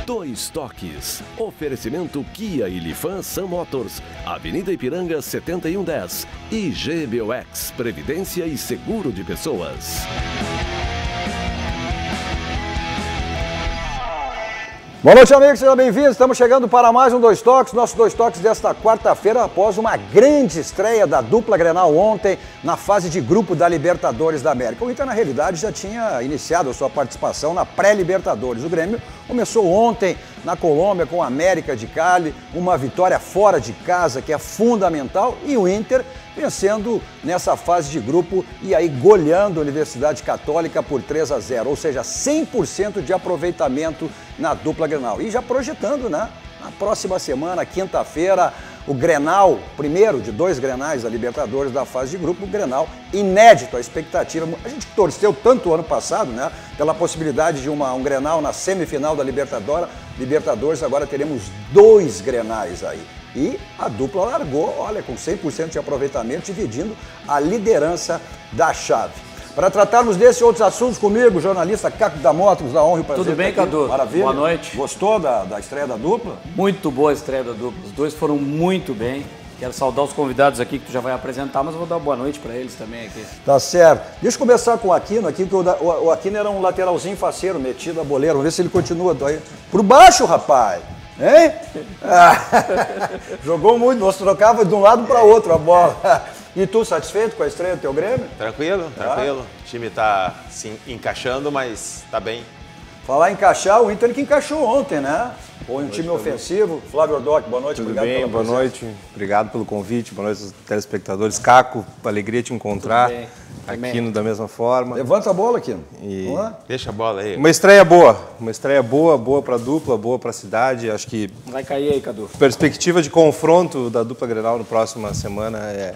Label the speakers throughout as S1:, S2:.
S1: Dois Toques. Oferecimento Kia e Lifan Sun Motors, Avenida Ipiranga 7110. E GBOX, Previdência e Seguro de Pessoas.
S2: Boa noite, amigos, sejam bem-vindos. Estamos chegando para mais um Dois Toques, nosso Dois Toques desta quarta-feira, após uma grande estreia da dupla Grenal ontem na fase de grupo da Libertadores da América. O Inter, na realidade, já tinha iniciado a sua participação na pré-Libertadores. O Grêmio começou ontem na Colômbia com a América de Cali, uma vitória fora de casa que é fundamental, e o Inter vencendo nessa fase de grupo e aí goleando a Universidade Católica por 3-0, ou seja, 100% de aproveitamento na dupla Grenal. E já projetando, né? Na próxima semana, quinta-feira, o Grenal, primeiro de dois Grenais da Libertadores da fase de grupo, o Grenal inédito, a expectativa. A gente torceu tanto ano passado, né? Pela possibilidade de um Grenal na semifinal da Libertadores, agora teremos dois Grenais aí. E a dupla largou, olha, com 100% de aproveitamento, dividindo a liderança da chave. Para tratarmos desses e outros assuntos comigo, o jornalista Caco da Mota, nos dá honra e prazer.
S3: Tudo bem, Cadu?
S2: Maravilha.
S3: Boa noite.
S2: Gostou da estreia da dupla?
S3: Muito boa a estreia da dupla. Os dois foram muito bem. Quero saudar os convidados aqui que tu já vai apresentar, mas eu vou dar boa noite para eles também aqui.
S2: Tá certo. Deixa eu começar com o Aquino aqui, que o Aquino era um lateralzinho faceiro, metido a boleiro. Vamos ver se ele continua aí. Por baixo, rapaz! Hein? Jogou muito, nós trocava de um lado para outro a bola. E tu, satisfeito com a estreia do teu Grêmio?
S4: Tranquilo, tranquilo. O time tá se encaixando, mas tá bem.
S2: Falar em encaixar, o Inter que encaixou ontem, né? Foi um time ofensivo. Flávio Ordoc, boa noite.
S5: Tudo
S2: obrigado
S5: bem,
S2: pela
S5: boa
S2: presença.
S5: noite. Obrigado pelo convite, boa noite aos telespectadores. Caco, alegria te encontrar. Aquino da mesma forma.
S2: Levanta a bola, Aquino.
S5: E...
S4: Deixa a bola aí.
S5: Uma estreia boa para a dupla, boa para a cidade. Acho que
S3: Vai cair aí, Cadu.
S5: perspectiva de confronto da dupla Grenal na próxima semana é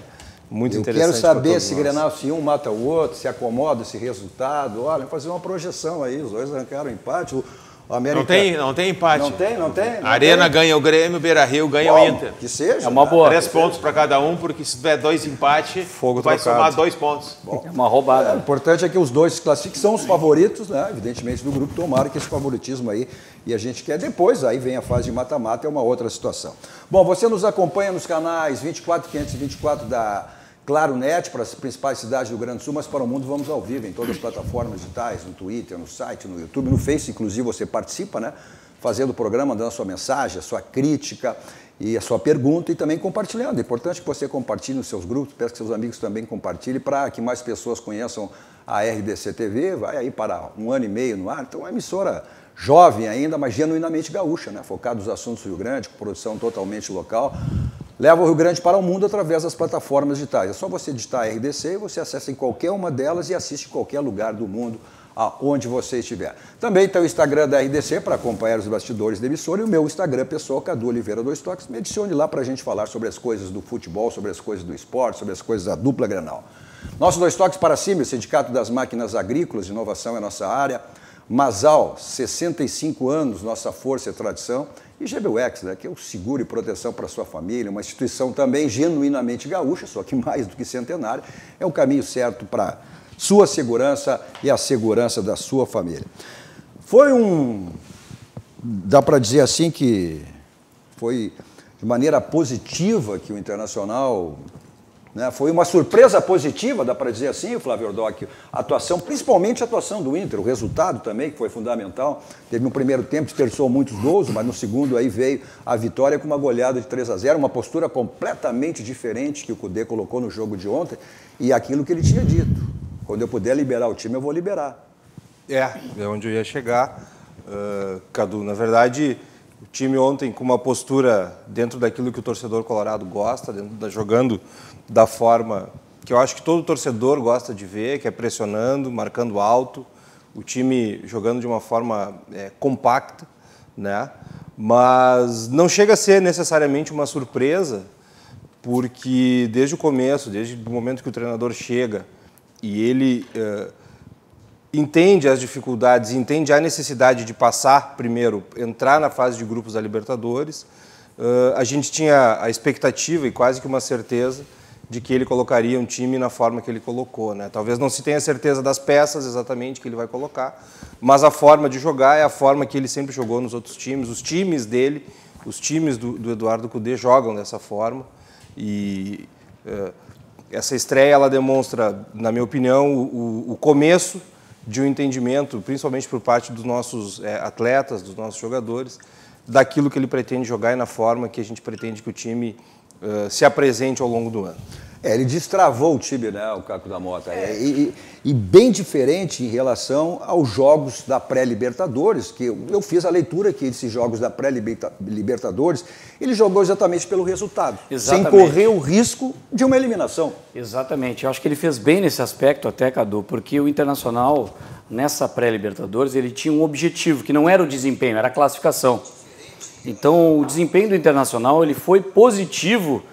S5: muito interessante.
S2: Eu quero saber
S5: pra todos
S2: se
S5: nós.
S2: Grenal, se um mata o outro, se acomoda esse resultado. Olha, fazer uma projeção aí. Os dois arrancaram empate. O América...
S4: Não tem empate.
S2: Não tem?
S4: Arena ganha o Grêmio, Beira-Rio ganha o Inter.
S2: Que seja.
S3: É uma boa.
S4: 3 pontos para cada um, porque se tiver 2 empates,
S5: Fogo
S4: vai
S5: trocado.
S4: somar 2 pontos.
S3: É uma roubada.
S2: O importante é que os dois se classifiquem, são os favoritos, né? Evidentemente, do grupo. Tomara que esse favoritismo aí, e a gente quer depois, aí vem a fase de mata-mata, é uma outra situação. Bom, você nos acompanha nos canais 24 524 da Claro Net, para as principais cidades do Rio Grande do Sul, mas para o mundo vamos ao vivo, em todas as plataformas digitais, no Twitter, no site, no YouTube, no Face, inclusive você participa, né? Fazendo o programa, dando a sua mensagem, a sua crítica e a sua pergunta e também compartilhando. É importante que você compartilhe nos seus grupos, peço que seus amigos também compartilhem para que mais pessoas conheçam a RDC TV, vai aí para 1 ano e meio no ar, então é uma emissora jovem ainda, mas genuinamente gaúcha, né? Focada nos assuntos do Rio Grande, com produção totalmente local. Leva o Rio Grande para o mundo através das plataformas digitais. É só você digitar RDC e você acessa em qualquer uma delas e assiste em qualquer lugar do mundo, aonde você estiver. Também tem o Instagram da RDC para acompanhar os bastidores da emissora e o meu Instagram pessoal, Cadu Oliveira Dois Toques. Me adicione lá para a gente falar sobre as coisas do futebol, sobre as coisas do esporte, sobre as coisas da dupla Grenal. Nosso Dois Toques para cima, o Sindicato das Máquinas Agrícolas, inovação é nossa área. Masal, 65 anos, nossa força e tradição. E GBOX, né, que é o seguro e proteção para a sua família, uma instituição também genuinamente gaúcha, só que mais do que centenária, é o caminho certo para sua segurança e a segurança da sua família. Dá para dizer assim que foi de maneira positiva que o Internacional... Né? Foi uma surpresa positiva, dá para dizer assim, Flávio Ordoc, a atuação, principalmente a atuação do Inter, o resultado também, que foi fundamental. Teve um primeiro tempo, desperdiçou muitos gols, mas no segundo aí veio a vitória com uma goleada de 3-0, uma postura completamente diferente que o Cudê colocou no jogo de ontem e aquilo que ele tinha dito. Quando eu puder liberar o time, eu vou liberar. É
S5: onde eu ia chegar, Cadu. Na verdade, o time ontem com uma postura dentro daquilo que o torcedor colorado gosta, jogando da forma que eu acho que todo torcedor gosta de ver, que é pressionando, marcando alto, o time jogando de uma forma compacta, né? Mas não chega a ser necessariamente uma surpresa, porque desde o começo, desde o momento que o treinador chega e ele entende as dificuldades, entende a necessidade de passar primeiro, entrar na fase de grupos da Libertadores, a gente tinha a expectativa e quase que uma certeza de que ele colocaria um time na forma que ele colocou, né? Talvez não se tenha certeza das peças exatamente que ele vai colocar, mas a forma de jogar é a forma que ele sempre jogou nos outros times. Os times dele, os times do Eduardo Cudê jogam dessa forma e essa estreia ela demonstra, na minha opinião, o começo de um entendimento, principalmente por parte dos nossos atletas, dos nossos jogadores, daquilo que ele pretende jogar e na forma que a gente pretende que o time se apresente ao longo do ano.
S2: Ele destravou o time, né, o Caco da Mota. E bem diferente em relação aos jogos da pré-Libertadores, que eu fiz a leitura que esses jogos da pré-Libertadores, ele jogou exatamente pelo resultado,
S3: Exatamente.
S2: sem correr o risco de uma eliminação.
S3: Exatamente. Eu acho que ele fez bem nesse aspecto até, Cadu, porque o Internacional, nessa pré-Libertadores, ele tinha um objetivo, que não era o desempenho, era a classificação. Então, o desempenho do Internacional ele foi positivo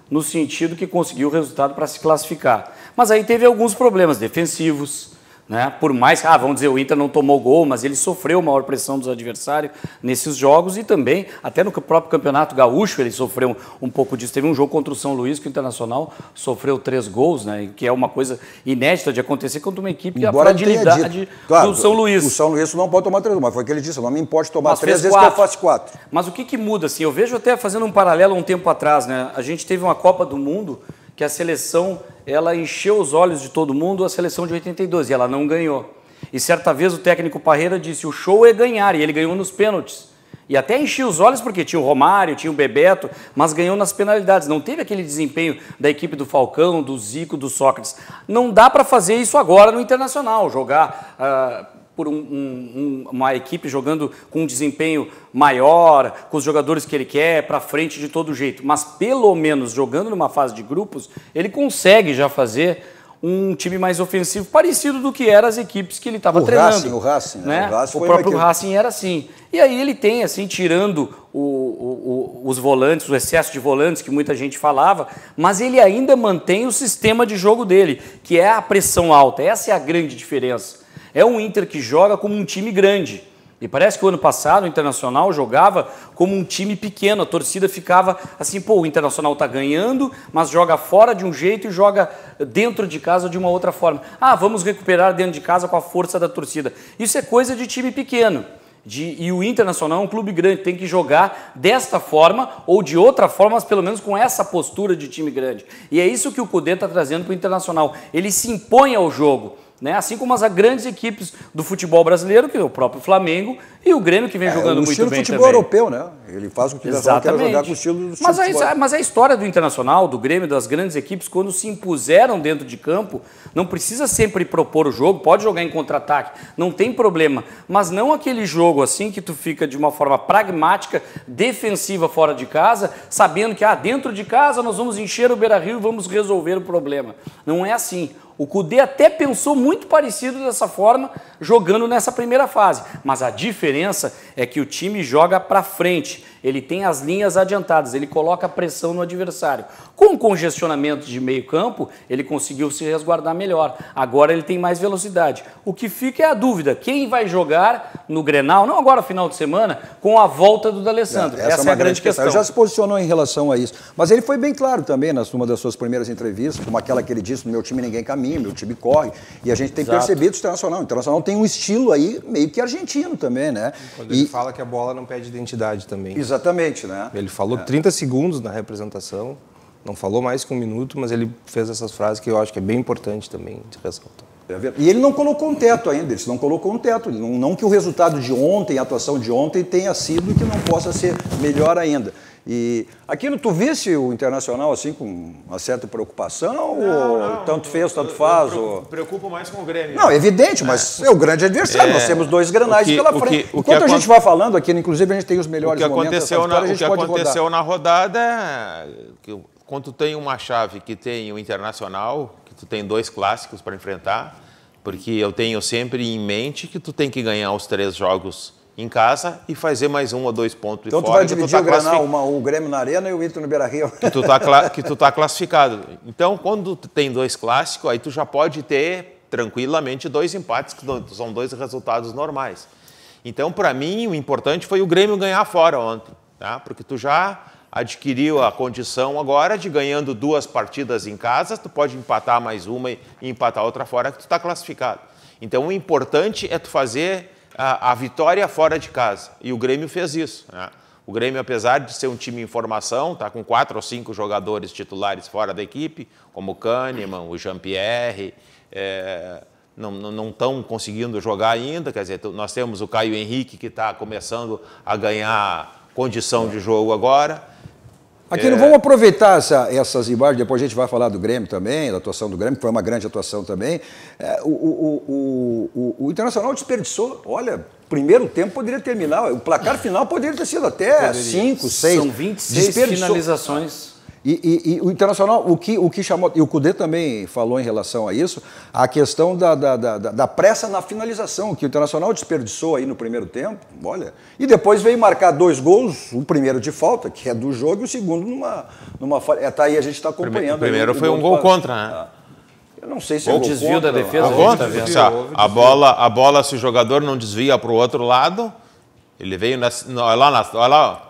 S3: no sentido que conseguiu o resultado para se classificar. Mas aí teve alguns problemas defensivos, né? Por mais que, vamos dizer, o Inter não tomou gol, mas ele sofreu maior pressão dos adversários nesses jogos e também, até no próprio Campeonato Gaúcho, ele sofreu um pouco disso. Teve um jogo contra o São Luís que o Internacional sofreu 3 gols, né? Que é uma coisa inédita de acontecer contra uma equipe que a fragilidade do São Luís.
S2: O São Luís não pode tomar 3 gols, mas foi o que ele disse, não me importa tomar 3 vezes
S3: 4.
S2: que eu faço 4.
S3: Mas o que muda, assim, eu vejo até fazendo um paralelo um tempo atrás, né? A gente teve uma Copa do Mundo que a seleção, ela encheu os olhos de todo mundo, a seleção de 82, e ela não ganhou. E certa vez o técnico Parreira disse, o show é ganhar, e ele ganhou nos pênaltis. E até enchia os olhos porque tinha o Romário, tinha o Bebeto, mas ganhou nas penalidades. Não teve aquele desempenho da equipe do Falcão, do Zico, do Sócrates. Não dá para fazer isso agora no Internacional, jogar por uma equipe jogando com um desempenho maior, com os jogadores que ele quer, para frente de todo jeito. Mas pelo menos jogando numa fase de grupos, ele consegue já fazer um time mais ofensivo, parecido do que eram as equipes que ele estava treinando.
S2: O Racing,
S3: né?
S2: O Racing
S3: o próprio Racing era assim. E aí ele tem, assim, tirando os volantes, o excesso de volantes que muita gente falava, mas ele ainda mantém o sistema de jogo dele, que é a pressão alta. Essa é a grande diferença. É um Inter que joga como um time grande. E parece que o ano passado o Internacional jogava como um time pequeno. A torcida ficava assim, pô, o Internacional está ganhando, mas joga fora de um jeito e joga dentro de casa de uma outra forma. Vamos recuperar dentro de casa com a força da torcida. Isso é coisa de time pequeno. E o Internacional é um clube grande, tem que jogar desta forma ou de outra forma, mas pelo menos com essa postura de time grande. E é isso que o Cudê está trazendo para o Internacional. Ele se impõe ao jogo. Né? Assim como as grandes equipes do futebol brasileiro, que é o próprio Flamengo e o Grêmio, que vem jogando muito bem também.
S2: O estilo futebol europeu, né? Ele faz o que ele quer jogar com o estilo do futebol.
S3: Mas a história do Internacional, do Grêmio, das grandes equipes, quando se impuseram dentro de campo, não precisa sempre propor o jogo, pode jogar em contra-ataque, não tem problema. Mas não aquele jogo assim que tu fica de uma forma pragmática, defensiva fora de casa, sabendo que dentro de casa nós vamos encher o Beira-Rio e vamos resolver o problema. Não é assim. O Cudê até pensou muito parecido dessa forma, jogando nessa primeira fase. Mas a diferença é que o time joga para frente. Ele tem as linhas adiantadas, ele coloca pressão no adversário. Com o congestionamento de meio campo, ele conseguiu se resguardar melhor. Agora ele tem mais velocidade. O que fica é a dúvida, quem vai jogar no Grenal, não agora final de semana, com a volta do D'Alessandro. Essa é a grande questão.
S2: Ele já se posicionou em relação a isso. Mas ele foi bem claro também, numa das suas primeiras entrevistas, como aquela que ele disse, no meu time ninguém caminha, meu time corre. E a gente tem percebido o Internacional. O Internacional tem um estilo aí meio que argentino também, né?
S5: Quando ele fala que a bola não pede identidade também.
S2: Exatamente, né?
S5: Ele falou 30 segundos na representação, não falou mais que 1 minuto, mas ele fez essas frases que eu acho que é bem importante também de ressaltar.
S2: E ele não colocou um teto ainda, ele não colocou um teto. Não que o resultado de ontem, a atuação de ontem tenha sido que não possa ser melhor ainda. E aquilo, tu visse o Internacional assim com uma certa preocupação? Ou tanto fez, tanto faz?
S4: Preocupo mais com o Grêmio.
S2: Não, evidente, mas é o grande adversário. Nós temos 2 Grenais pela frente. Enquanto a gente vai falando aqui, inclusive a gente tem os melhores momentos.
S4: O que aconteceu na rodada é que quando tu tem uma chave que tem o Internacional, que tu tem 2 clássicos para enfrentar, porque eu tenho sempre em mente que tu tem que ganhar os 3 jogos em casa e fazer mais 1 ou 2 pontos
S2: então
S4: fora.
S2: Então tu vai dividir o Grenal, o Grêmio na Arena e o Inter no Beira-Rio.
S4: Que tu tá classificado. Então, quando tu tem 2 clássicos, aí tu já pode ter tranquilamente 2 empates, que são 2 resultados normais. Então, para mim, o importante foi o Grêmio ganhar fora ontem, tá? Porque tu já adquiriu a condição agora de, ganhando 2 partidas em casa, tu pode empatar mais uma e empatar outra fora, que tu está classificado. Então, o importante é tu fazer a vitória fora de casa. E o Grêmio fez isso, né? O Grêmio, apesar de ser um time em formação, está com 4 ou 5 jogadores titulares fora da equipe, como o Kahneman, o Jean-Pierre, não estão conseguindo jogar ainda. Quer dizer, nós temos o Caio Henrique, que está começando a ganhar condição de jogo agora.
S2: Aqui não vamos aproveitar essas imagens, depois a gente vai falar do Grêmio também, da atuação do Grêmio, que foi uma grande atuação também. O Internacional desperdiçou, olha, primeiro tempo poderia terminar, o placar final poderia ter sido até 5, 6.
S3: São 26 finalizações.
S2: E o Internacional, o que chamou, e o Cudê também falou em relação a isso, a questão da pressa na finalização, que o Internacional desperdiçou aí no primeiro tempo, olha, e depois veio marcar 2 gols, o primeiro de falta, que é do jogo, e o segundo numa falha. Tá aí, a gente está acompanhando.
S4: O primeiro foi um gol contra, né?
S2: Eu não sei se é
S3: o desvio da defesa.
S4: A bola, se o jogador não desvia para o outro lado, ele veio olha lá,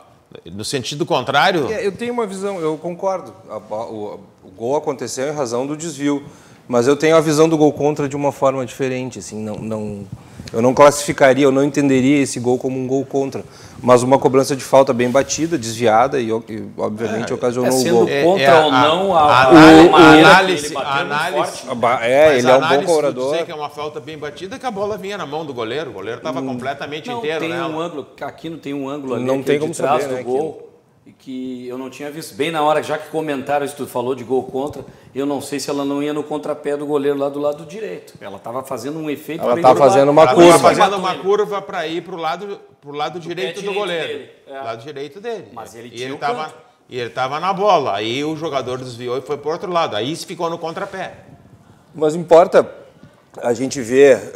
S4: no sentido contrário.
S5: Eu tenho uma visão, eu concordo. O gol aconteceu em razão do desvio, mas eu tenho a visão do gol contra de uma forma diferente. Assim, eu não classificaria, eu não entenderia esse gol como um gol contra, mas uma cobrança de falta bem batida, desviada e obviamente ocasionou o gol.
S3: Sendo contra ou não
S4: a análise.
S5: Ele é um bom cobrador.
S4: Dizer que é uma falta bem batida, que a bola vinha na mão do goleiro. O goleiro estava completamente inteiro.
S3: Tem
S4: um
S3: ângulo, aqui não tem um ângulo ali,
S5: não tem como
S3: trás
S5: saber,
S3: do gol. E que eu não tinha visto. Bem na hora, já que comentaram isso, tu falou de gol contra, eu não sei se ela não ia no contrapé do goleiro lá do lado direito. Ela estava fazendo um efeito.
S5: Ela estava fazendo uma curva.
S4: Ela estava fazendo uma curva para ir para o lado direito do goleiro. Lado direito dele.
S3: Mas ele
S4: estava na bola. Aí o jogador desviou e foi para o outro lado. Aí se ficou no contrapé.
S5: Mas importa a gente ver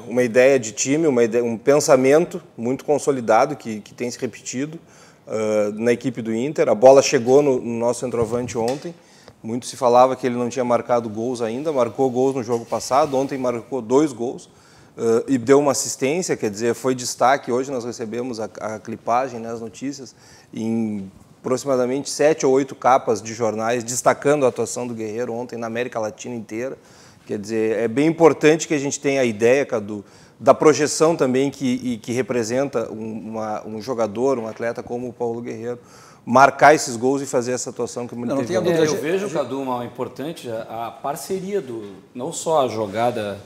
S5: uma ideia de time, um pensamento muito consolidado que tem se repetido na equipe do Inter. A bola chegou no nosso centroavante ontem. Muito se falava que ele não tinha marcado gols ainda, marcou gols no jogo passado, ontem marcou 2 gols e deu uma assistência, quer dizer, foi destaque. Hoje nós recebemos a clipagem, né, as notícias, em aproximadamente 7 ou 8 capas de jornais, destacando a atuação do Guerreiro ontem na América Latina inteira. Quer dizer, é bem importante que a gente tenha a ideia, Cadu, da projeção também que representa um jogador, um atleta como o Paulo Guerreiro, marcar esses gols e fazer essa atuação que ele teve.
S3: Eu vejo, Cadu, uma importante, a parceria não só a jogada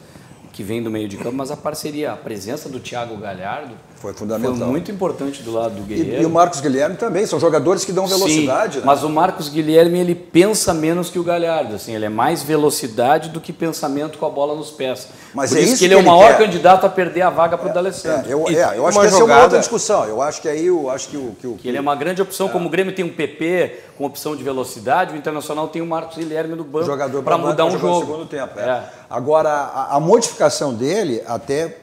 S3: que vem do meio de campo, mas a parceria, a presença do Thiago Galhardo
S2: foi fundamental.
S3: Foi muito importante do lado do Guerreiro.
S2: E o Marcos Guilherme também, são jogadores que dão velocidade.
S3: Sim,
S2: né?
S3: Mas o Marcos Guilherme, ele pensa menos que o Galhardo, assim, ele é mais velocidade do que pensamento com a bola nos pés.
S2: Mas
S3: por
S2: é
S3: isso que ele é o maior candidato a perder a vaga para o D'Alessandro.
S2: Eu acho que essa é uma outra discussão. Eu acho que aí
S3: que ele é uma grande opção, como o Grêmio tem um PP com opção de velocidade, o Internacional tem o Marcos Guilherme no banco para mudar um jogo.
S2: No segundo tempo. Agora, a modificação dele até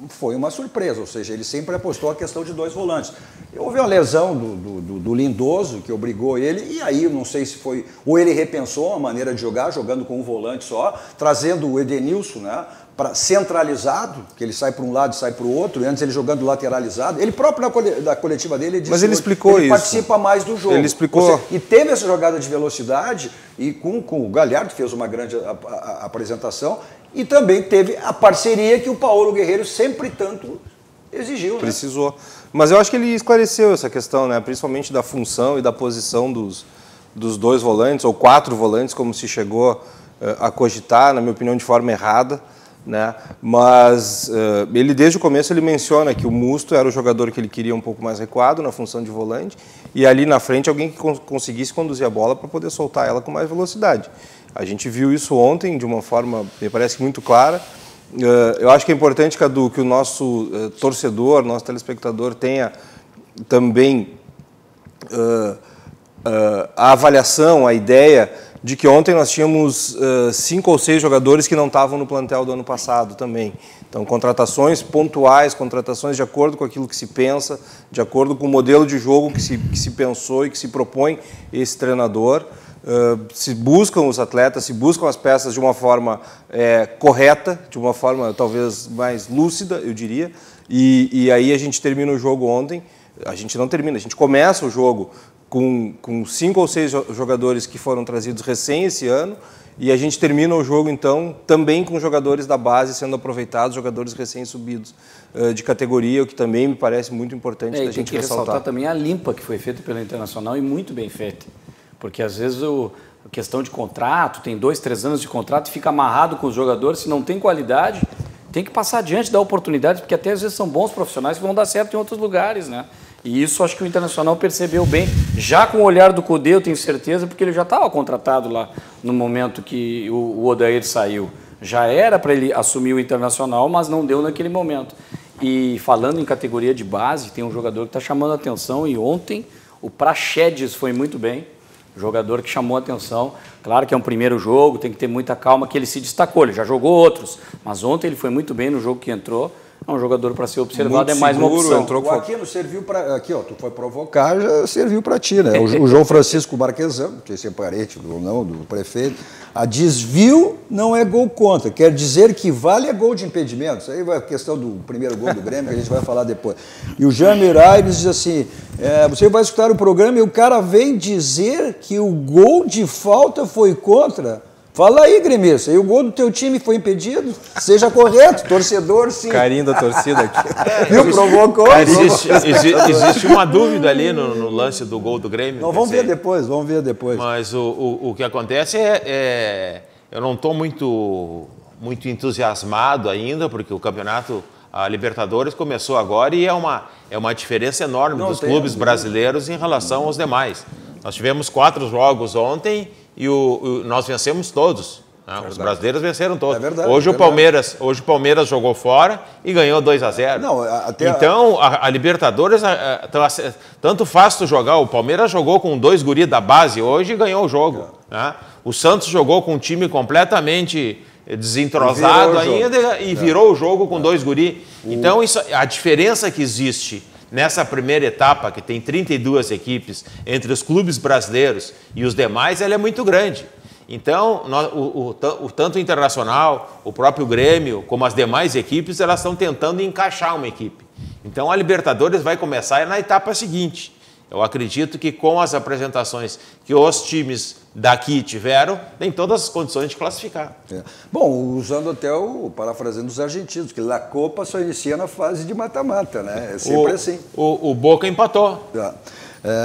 S2: foi uma surpresa, ou seja, ele sempre apostou a questão de 2 volantes. Houve uma lesão do Lindoso, que obrigou ele, e aí não sei se foi, ou ele repensou a maneira de jogar, jogando com um volante só, trazendo o Edenilson, né, para centralizado, que ele sai para um lado e sai para o outro, e antes ele jogando lateralizado. Ele próprio na coletiva dele, ele disse,
S5: mas ele explicou
S2: ele participa mais do jogo.
S5: Ele explicou.
S2: E teve essa jogada de velocidade, e com o Galhardo, que fez uma grande apresentação, e também teve a parceria que o Paulo Guerreiro sempre tanto exigiu.
S5: Precisou. Né? Mas eu acho que ele esclareceu essa questão, né? Principalmente da função e da posição dos 2 volantes, ou 4 volantes, como se chegou a cogitar, na minha opinião, de forma errada. Né? Mas ele, desde o começo, ele menciona que o Musto era o jogador que ele queria um pouco mais recuado na função de volante, e ali na frente alguém que conseguisse conduzir a bola para poder soltar ela com mais velocidade. A gente viu isso ontem de uma forma, me parece, muito clara. Eu acho que é importante, Cadu, que o nosso torcedor, nosso telespectador tenha também a avaliação, a ideia de que ontem nós tínhamos 5 ou 6 jogadores que não estavam no plantel do ano passado também. Então, contratações pontuais, contratações de acordo com aquilo que se pensa, de acordo com o modelo de jogo que se pensou e que se propõe esse treinador. Se buscam os atletas, se buscam as peças de uma forma correta, de uma forma talvez mais lúcida, eu diria, e aí a gente termina o jogo ontem. A gente não termina, a gente começa o jogo com 5 ou 6 jogadores que foram trazidos recém esse ano, e a gente termina o jogo, então, também com jogadores da base sendo aproveitados, jogadores recém-subidos de categoria, o que também me parece muito importante da gente ressaltar
S3: também a limpa que foi feita pelo Internacional e muito bem feita. Porque, às vezes, a questão de contrato, tem 2, 3 anos de contrato e fica amarrado com os jogadores, se não tem qualidade, tem que passar adiante, dar oportunidades, porque até às vezes são bons profissionais que vão dar certo em outros lugares, né? E isso acho que o Internacional percebeu bem, já com o olhar do Cudê, eu tenho certeza, porque ele já estava contratado lá no momento que o Odair saiu. Já era para ele assumir o Internacional, mas não deu naquele momento. E falando em categoria de base, tem um jogador que está chamando a atenção, e ontem o Praxedes foi muito bem, jogador que chamou a atenção. Claro que é um primeiro jogo, tem que ter muita calma, que ele se destacou, ele já jogou outros, mas ontem ele foi muito bem no jogo que entrou. É um jogador para ser observado, muito é mais seguro, uma opção.
S2: O Aquino serviu para... Aqui, ó, tu foi provocar, já serviu para ti, né? O João Francisco Marquesan, que é parente ou não, do prefeito, a desvio não é gol contra, quer dizer que vale é gol de impedimento. Isso aí vai a questão do primeiro gol do Grêmio, que a gente vai falar depois. E o Jaime Aires diz assim, você vai escutar o programa e o cara vem dizer que o gol de falta foi contra... Fala aí, gremista, e o gol do teu time foi impedido? Seja correto, torcedor, sim.
S5: Carinho da torcida aqui.
S2: Viu? Provocou.
S4: Existe uma dúvida ali no lance do gol do Grêmio.
S2: Não, vamos ver depois.
S4: Mas o que acontece eu não estou muito entusiasmado ainda, porque o campeonato, a Libertadores começou agora e é uma diferença enorme dos clubes brasileiros em relação aos demais. Nós tivemos 4 jogos ontem e nós vencemos todos. Né? Os brasileiros venceram todos.
S2: É verdade,
S4: hoje o Palmeiras jogou fora e ganhou 2-0. Então, a Libertadores, tanto faz tu jogar. O Palmeiras jogou com 2 guris da base hoje e ganhou o jogo. Né? O Santos jogou com um time completamente desentrosado ainda e virou o jogo com 2 guris. Então, a diferença que existe nessa primeira etapa, que tem 32 equipes, entre os clubes brasileiros e os demais, ela é muito grande. Então, tanto o Internacional, o próprio Grêmio, como as demais equipes, elas estão tentando encaixar uma equipe. Então, a Libertadores vai começar na etapa seguinte. Eu acredito que com as apresentações que os times daqui tiveram, tem todas as condições de classificar.
S2: Bom, usando até parafraseando os argentinos, que La Copa só inicia na fase de mata-mata, né? É sempre assim.
S4: O Boca empatou.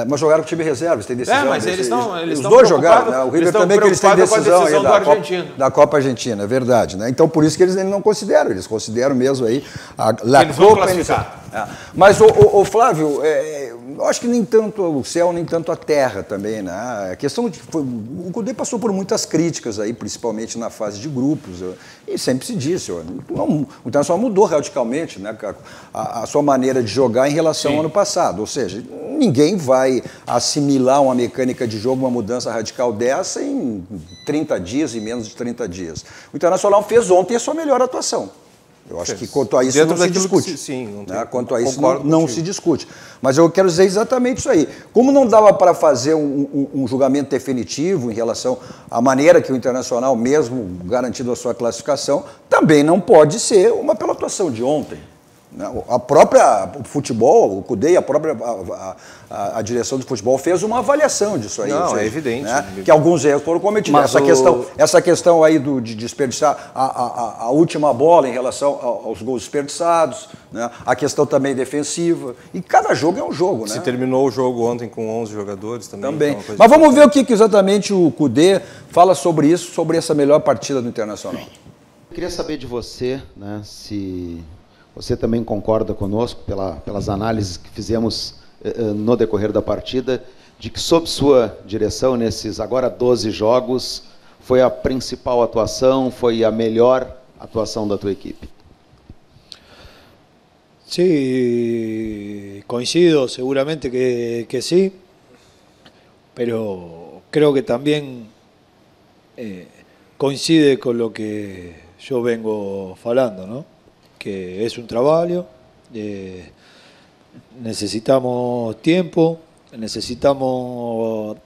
S2: Mas jogaram com o time reserva, eles têm decisão.
S4: Mas eles estão
S2: os dois jogaram, né? O River também, que eles têm decisão aí da Copa Argentina, é verdade, né? Então, por isso que eles não consideram, eles consideram mesmo aí a La Copa. Mas, o Flávio, eu acho que nem tanto o céu, nem tanto a terra também, né? A questão de o Cudê passou por muitas críticas aí, principalmente na fase de grupos, e sempre se disse, o Internacional mudou radicalmente, né, a sua maneira de jogar em relação ao ano passado, ou seja, ninguém vai assimilar uma mecânica de jogo, uma mudança radical dessa em 30 dias, em menos de 30 dias. O Internacional fez ontem a sua melhor atuação. Eu acho que quanto a isso não se discute. Quanto a isso não se discute. Mas eu quero dizer exatamente isso aí. Como não dava para fazer um julgamento definitivo em relação à maneira que o Internacional, mesmo garantindo a sua classificação, também não pode ser uma pela atuação de ontem. A própria futebol, o Cudê e a própria a direção do futebol fez uma avaliação disso aí.
S5: Não, é evidente.
S2: Né? Que alguns erros foram cometidos. Essa questão aí de desperdiçar a última bola em relação aos gols desperdiçados, né? A questão também defensiva. E cada jogo é um jogo, né?
S5: Se terminou o jogo ontem com 11 jogadores também.
S2: Mas vamos ver o que exatamente o Cudê fala sobre isso, sobre essa melhor partida do Internacional.
S6: Eu queria saber de você, né, se você também concorda conosco, pelas análises que fizemos no decorrer da partida, de que, sob sua direção, nesses agora 12 jogos, foi a principal atuação, foi a melhor atuação da tua equipe?
S7: Sí, coincido seguramente que sí, pero creo que también coincide con lo que yo vengo falando, ¿no? Que es un trabajo, necesitamos tiempo, necesitamos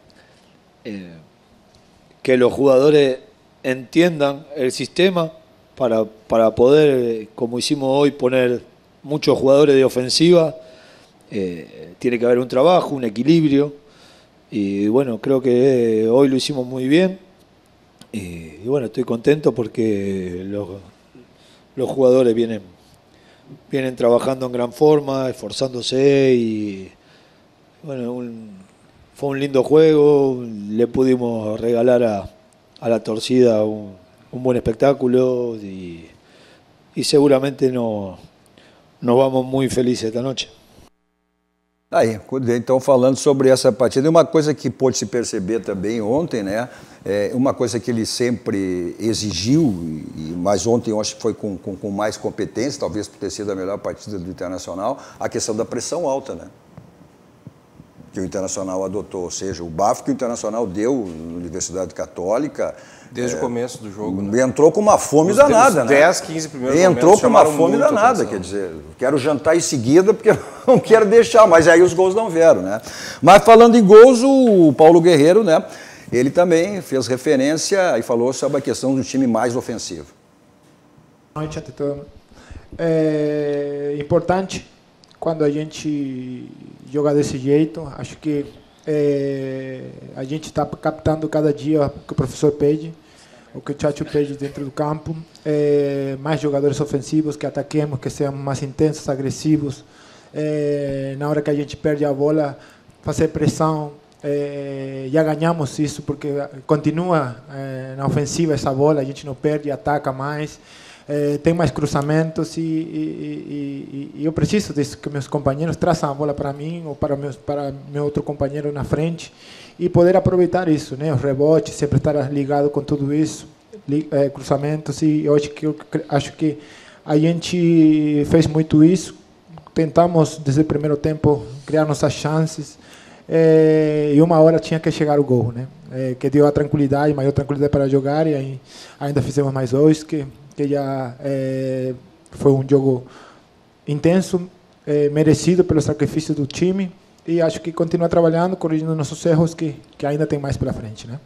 S7: que los jugadores entiendan el sistema para poder, como hicimos hoy, poner muchos jugadores de ofensiva. Tiene que haber un trabajo, un equilibrio, Y bueno, creo que hoy lo hicimos muy bien. Y bueno, estoy contento porque los jugadores vienen trabajando en gran forma, esforzándose y bueno, fue un lindo juego. Le pudimos regalar a la torcida un buen espectáculo y seguramente nos vamos muy felices esta noche.
S2: Aí, então falando sobre essa partida, uma coisa que pôde se perceber também ontem, né? Uma coisa que ele sempre exigiu, mas ontem eu acho que foi com mais competência, talvez por ter sido a melhor partida do Internacional, a questão da pressão alta, né? Que o Internacional adotou, ou seja, o bafo que o Internacional deu na Universidade Católica.
S5: Desde o começo do jogo, né?
S2: Entrou com uma fome danada, né?
S5: 10, 15 primeiros
S2: entrou com uma fome danada, quer dizer, quero jantar em seguida porque não quero deixar, mas aí os gols não vieram, né? Mas falando em gols, o Paulo Guerreiro, né? Ele também fez referência e falou sobre a questão do time mais ofensivo.
S8: Boa noite, ante tudo. É importante quando a gente joga desse jeito. Acho que a gente está captando cada dia o que o professor pede, o que o Chacho pede dentro do campo, mais jogadores ofensivos, que ataquemos, que sejamos mais intensos, agressivos, na hora que a gente perde a bola, fazer pressão, já ganhamos isso, porque continua na ofensiva essa bola, a gente não perde, ataca mais, tem mais cruzamentos e eu preciso disso, que meus companheiros traçam a bola para mim ou para meu outro companheiro na frente e poder aproveitar isso, né? Os rebotes, sempre estar ligado com tudo isso, cruzamentos, e eu acho que a gente fez muito isso, tentamos desde o primeiro tempo criar nossas chances e uma hora tinha que chegar o gol, né? Que deu a tranquilidade, maior tranquilidade para jogar, e aí ainda fizemos mais dois, que já foi um jogo intenso, merecido pelo sacrifício do time, e acho que continua trabalhando, corrigindo nossos erros, que ainda tem mais pela frente, né?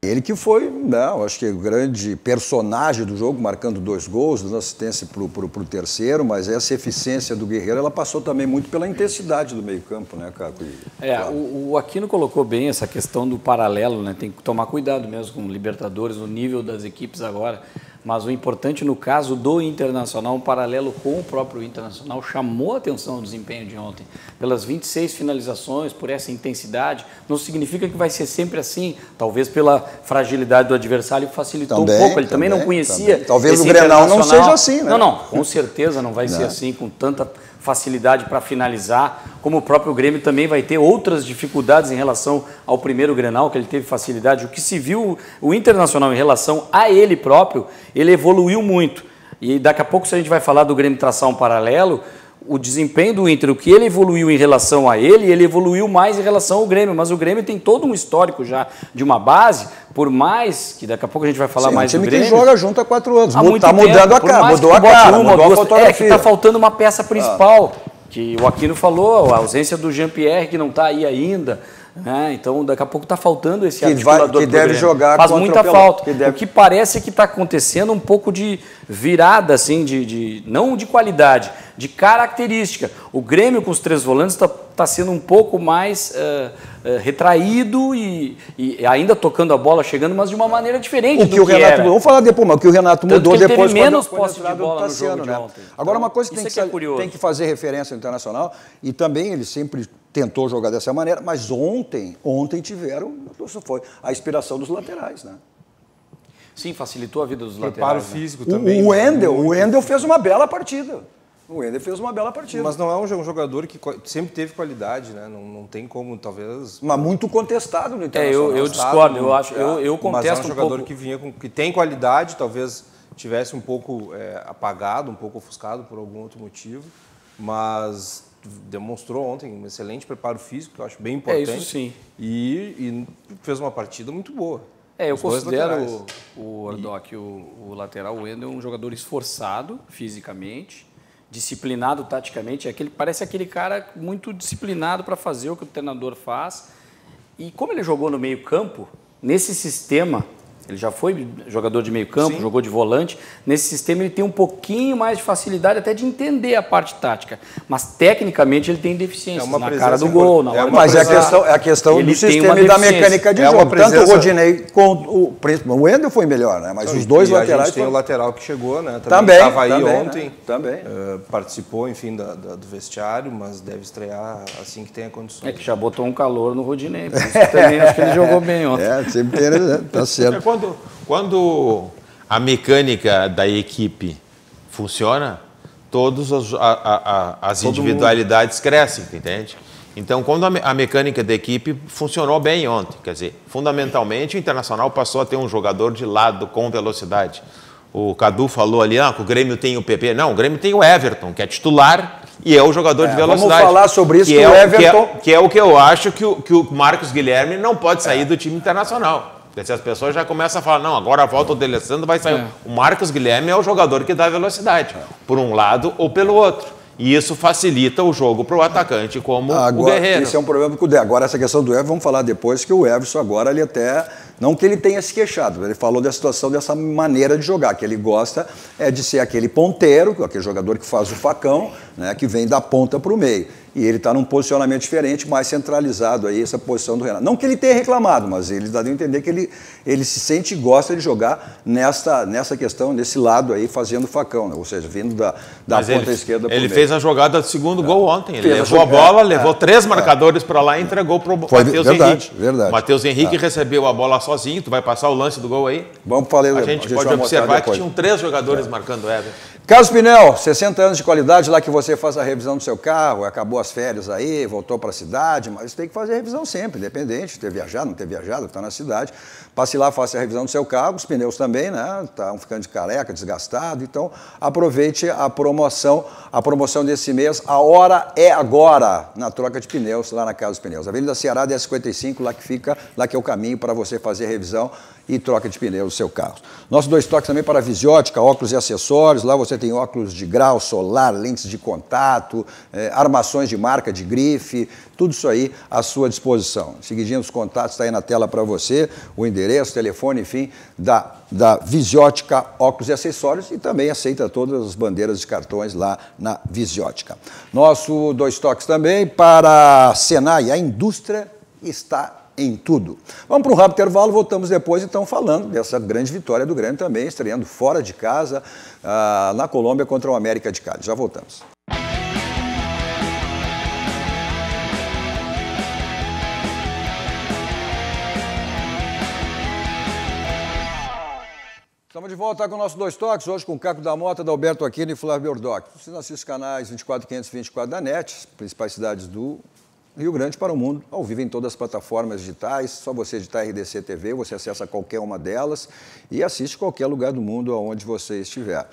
S2: Ele que foi, não, acho que o grande personagem do jogo, marcando 2 gols, dando assistência para o terceiro, mas essa eficiência do Guerreiro, ela passou também muito pela intensidade do meio-campo, né, Caco?
S3: Claro. O Aquino colocou bem essa questão do paralelo, né? Tem que tomar cuidado mesmo com o Libertadores, o nível das equipes agora. Mas o importante no caso do Internacional, um paralelo com o próprio Internacional, chamou a atenção o desempenho de ontem. Pelas 26 finalizações, por essa intensidade, não significa que vai ser sempre assim. Talvez pela fragilidade do adversário facilitou um pouco. Ele também não conhecia.
S2: Talvez o Grenal não seja assim, né?
S3: Não, com certeza não vai ser assim, com tanta facilidade para finalizar, como o próprio Grêmio também vai ter outras dificuldades em relação ao primeiro Grenal, que ele teve facilidade. O que se viu, o Internacional em relação a ele próprio, ele evoluiu muito. E daqui a pouco, se a gente vai falar do Grêmio traçar um paralelo, o desempenho do Inter, o que ele evoluiu em relação a ele evoluiu mais em relação ao Grêmio, mas o Grêmio tem todo um histórico já de uma base, por mais que daqui a pouco a gente vai falar mais do Grêmio.
S2: O time que joga junto há 4 anos,
S3: está
S2: mudando a cara, mudou a cara, mudou a fotografia.
S3: Que está faltando uma peça principal, que o Aquino falou, a ausência do Jean-Pierre, que não está aí ainda, né? Então daqui a pouco está faltando esse articulador
S2: que deve jogar
S3: faz muita falta. O que parece que está acontecendo um pouco de virada, assim, não de qualidade, de característica. O Grêmio com os 3 volantes está sendo um pouco mais retraído e ainda tocando a bola, chegando, mas de uma maneira diferente do que Renato
S2: era. Vamos falar depois, mas o que o Renato mudou depois
S3: teve menos posse de bola no jogo de ontem.
S2: Agora, uma coisa que tem que fazer referência ao Internacional, e também ele sempre tentou jogar dessa maneira, mas ontem tiveram, foi a inspiração dos laterais, né?
S3: Sim, facilitou a vida dos laterais.
S5: Preparo físico também.
S2: O Wendel fez uma bela partida. O Wendel fez uma bela partida.
S5: Mas não é um jogador que sempre teve qualidade, né? Não tem como, talvez...
S2: Mas muito contestado no Internacional.
S3: Eu discordo, eu contesto
S5: mas é um jogador que tem qualidade, talvez tivesse um pouco apagado, um pouco ofuscado por algum outro motivo, mas demonstrou ontem um excelente preparo físico, que eu acho bem importante.
S3: Isso sim.
S5: E fez uma partida muito boa.
S3: Eu considero o Ordoc, o lateral, o Wendel, um jogador esforçado fisicamente, disciplinado taticamente. Parece aquele cara muito disciplinado para fazer o que o treinador faz. E como ele jogou no meio campo, nesse sistema Ele já foi jogador de meio campo, jogou de volante. Nesse sistema ele tem um pouquinho mais de facilidade até de entender a parte tática. Mas tecnicamente ele tem deficiências na cara do gol.
S2: Mas é a questão do sistema e da mecânica de jogo. Tanto o Rodinei quanto o Wendel foi melhor, né? Mas os dois laterais...
S5: A gente tem o lateral que chegou, né?
S2: Também
S5: estava aí ontem.
S2: Né? Também.
S5: Participou, enfim, do vestiário, mas deve estrear assim que tenha condições.
S3: É que já botou um calor no Rodinei. Por isso que também acho que ele jogou bem ontem.
S2: Sempre tem, né? Tá certo.
S4: Quando a mecânica da equipe funciona, todas as individualidades crescem, entende? Então, quando a mecânica da equipe funcionou bem ontem, quer dizer, fundamentalmente o Internacional passou a ter um jogador de lado com velocidade. O Cadu falou ali, que o Grêmio tem o PP. Não, o Grêmio tem o Everton, que é titular e é o jogador de velocidade.
S2: Vamos falar sobre isso, que o Everton...
S4: Que é o que eu acho que o Marcos Guilherme não pode sair do time Internacional. Porque se as pessoas já começam a falar, não, agora volta o D'Alessandro, vai sair. O Marcos Guilherme é o jogador que dá velocidade, por um lado ou pelo outro. E isso facilita o jogo para o atacante como o Guerreiro.
S2: Esse é um problema com o Everton. Agora, essa questão do Everton, vamos falar depois, que o Everton agora, ele até... Não que ele tenha se queixado, ele falou da situação dessa maneira de jogar, que ele gosta de ser aquele ponteiro, aquele jogador que faz o facão, né, que vem da ponta para o meio. E ele está num posicionamento diferente, mais centralizado aí, essa posição do Renato. Não que ele tenha reclamado, mas ele dá a entender que ele se sente e gosta de jogar nessa questão, nesse lado aí, fazendo facão, né? Ou seja, vindo da ponta esquerda para o meio.
S4: Ele fez a jogada do segundo gol ontem. Ele levou a bola, levou 3 marcadores para lá e entregou para o Matheus Henrique.
S2: Verdade.
S4: O Matheus Henrique recebeu a bola sozinho. Tu vai passar o lance do gol aí?
S2: Vamos falar.
S4: A gente pode observar que tinham 3 jogadores marcando o Everton.
S2: Carlos Pinel, 60 anos de qualidade, lá que você faz a revisão do seu carro, acabou as férias aí, voltou para a cidade, mas tem que fazer a revisão sempre, independente de ter viajado, não ter viajado, está na cidade. Passe lá, faça a revisão do seu carro, os pneus também, né? Estão ficando de careca, desgastado, então aproveite a promoção desse mês. A hora é agora, na troca de pneus, lá na Casa dos Pneus. Avenida Ceará, 1055, lá que é o caminho para você fazer a revisão e troca de pneus do seu carro. Nossos 2 toques também para a Visiótica, óculos e acessórios. Lá você tem óculos de grau, solar, lentes de contato, armações de marca, de grife, tudo isso aí à sua disposição. Seguidinho os contatos está aí na tela para você, o endereço, o telefone, enfim, da Visiótica Óculos e Acessórios, e também aceita todas as bandeiras de cartões lá na Visiótica. Nosso 2 toques também para a Senai, a indústria está em tudo. Vamos para um rápido intervalo, voltamos depois, então, falando dessa grande vitória do Grêmio também, estreando fora de casa, na Colômbia contra o América de Cali. Já voltamos. Estamos de volta com o nosso 2 toques, hoje com o Caco da Mota, Adalberto Aquino e Flávio Ordoc. Você assiste os canais 24524 da NET, principais cidades do Rio Grande para o mundo, ao vivo em todas as plataformas digitais, só você digitar RDC TV, você acessa qualquer uma delas e assiste qualquer lugar do mundo onde você estiver.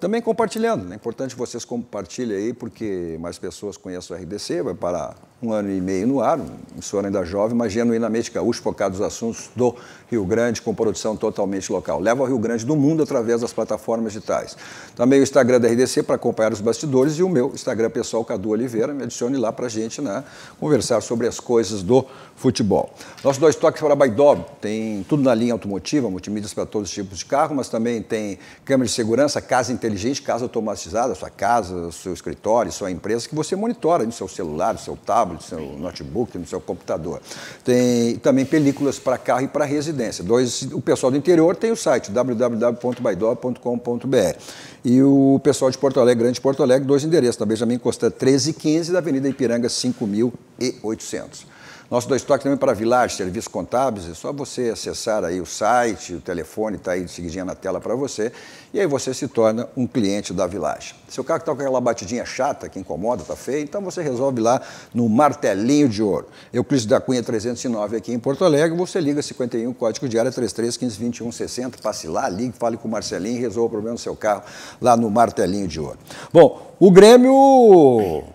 S2: Também compartilhando, é importante que vocês compartilhem aí, porque mais pessoas conheçam o RDC, vai para 1 ano e meio no ar, emissora ainda jovem, mas genuinamente gaúcho, focado nos assuntos do Rio Grande, com produção totalmente local. Leva o Rio Grande do mundo através das plataformas digitais. Também o Instagram da RDC para acompanhar os bastidores e o meu Instagram pessoal, Cadu Oliveira, me adicione lá para a gente, né, conversar sobre as coisas do futebol. Nossos 2 toques para a Baidob, tem tudo na linha automotiva, multimídias para todos os tipos de carro, mas também tem câmera de segurança, casa inteligente, casa automatizada, sua casa, seu escritório, sua empresa, que você monitora no seu celular, no seu tablet, no seu notebook, no seu computador. Tem também películas para carro e para residência. O pessoal do interior tem o site www.baidob.com.br. E o pessoal de Porto Alegre, Grande Porto Alegre, 2 endereços, na Benjamin Costa 1315 e da Avenida Ipiranga 5800. Nossos 2 toques também para Village, serviços contábeis, é só você acessar aí o site, o telefone está aí de seguidinha na tela para você, e aí você se torna um cliente da Village. Seu carro está com aquela batidinha chata, que incomoda, está feio, então você resolve lá no Martelinho de Ouro. Euclides da Cunha 309 aqui em Porto Alegre, você liga 51, código de área 33 15 21 60, passe lá, ligue, fale com o Marcelinho e resolva o problema do seu carro lá no Martelinho de Ouro. Bom, o Grêmio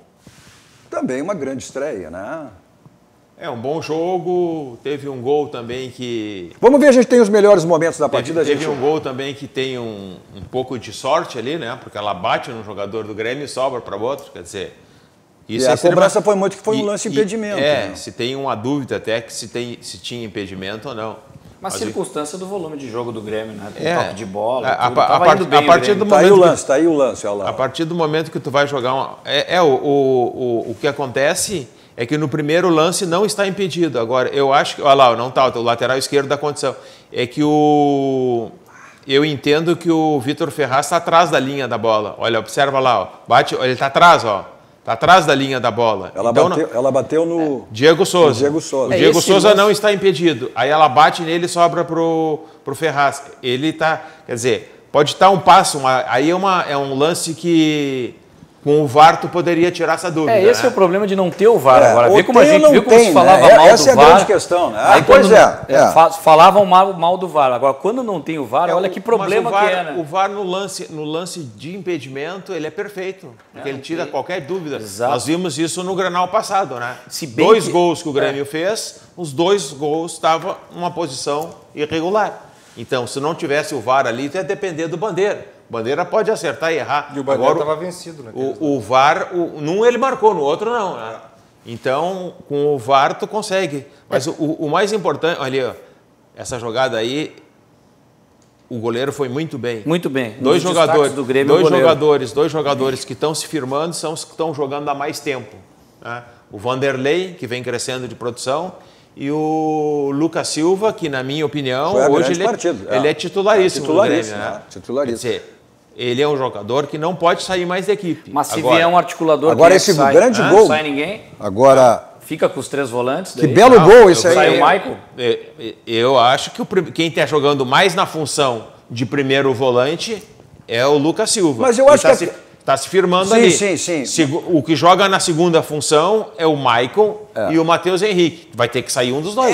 S2: também uma grande estreia, né?
S4: É um bom jogo, teve um gol também que...
S2: Vamos ver, a gente tem os melhores momentos da partida.
S4: Teve um gol também que tem um pouco de sorte ali, né? Porque ela bate no jogador do Grêmio e sobra para o outro, quer dizer...
S2: Isso a cobrança foi muito que foi um lance de impedimento.
S4: Né? Se tem uma dúvida até que se tinha impedimento ou não.
S3: Uma circunstância do volume de jogo do Grêmio, né? Com toque de bola,
S4: a partir do momento
S2: tá aí o lance, olha lá.
S4: A partir do momento que tu vai jogar o que acontece é que no primeiro lance não está impedido. Agora, eu acho que, olha lá, não tá, o lateral esquerdo da condição. É que eu entendo que o Vitor Ferraz está atrás da linha da bola. Olha, observa lá, ó. Bate, ele está atrás, ó. Está atrás da linha da bola.
S2: Ela bateu no
S4: Diego Souza.
S2: Diego Souza.
S4: O Diego Souza não está impedido. Aí ela bate nele e sobra pro Ferraz. Ele está, quer dizer, pode estar um passo, aí é um lance que com o VAR tu poderia tirar essa dúvida.
S3: Esse é o problema de não ter o VAR agora.
S2: Vê
S3: como a gente viu como se falava mal do VAR.
S2: Essa é a grande questão, né?
S3: Aí, falavam mal do VAR. Agora, quando não tem o VAR, olha que problema que é, né?
S4: O VAR no lance de impedimento, ele é perfeito. Porque ele tira qualquer dúvida.
S3: Exato.
S4: Nós vimos isso no Grenal passado, né? Dois gols que o Grêmio fez, os 2 gols estavam numa posição irregular. Então, se não tivesse o VAR ali, ia depender do Bandeira. Bandeira pode acertar e errar.
S5: E o Bandeira estava vencido, né?
S4: O VAR, num ele marcou, no outro não. Né? Então, com o VAR tu consegue. Mas o mais importante, olha, ó, essa jogada aí, o goleiro foi muito bem.
S3: Muito bem.
S4: Dois jogadores
S3: do Grêmio,
S4: dois jogadores que estão se firmando são os que estão jogando há mais tempo. Né? O Vanderlei, que vem crescendo de produção, e o Lucas Silva, que na minha opinião, hoje ele é titularíssimo no Grêmio. Né?
S2: Titularíssimo.
S4: Quer dizer, ele é um jogador que não pode sair mais da equipe.
S3: Mas se vier um articulador
S2: agora esse grande gol,
S3: não sai ninguém.
S2: Agora
S3: fica com os 3 volantes.
S2: Que belo gol esse aí.
S3: Sai o Michael.
S4: Eu acho que quem está jogando mais na função de primeiro volante é o Lucas Silva.
S2: Mas eu acho que
S4: está se firmando ali.
S2: Sim.
S4: O que joga na segunda função é o Michael e o Matheus Henrique. Vai ter que sair um dos dois.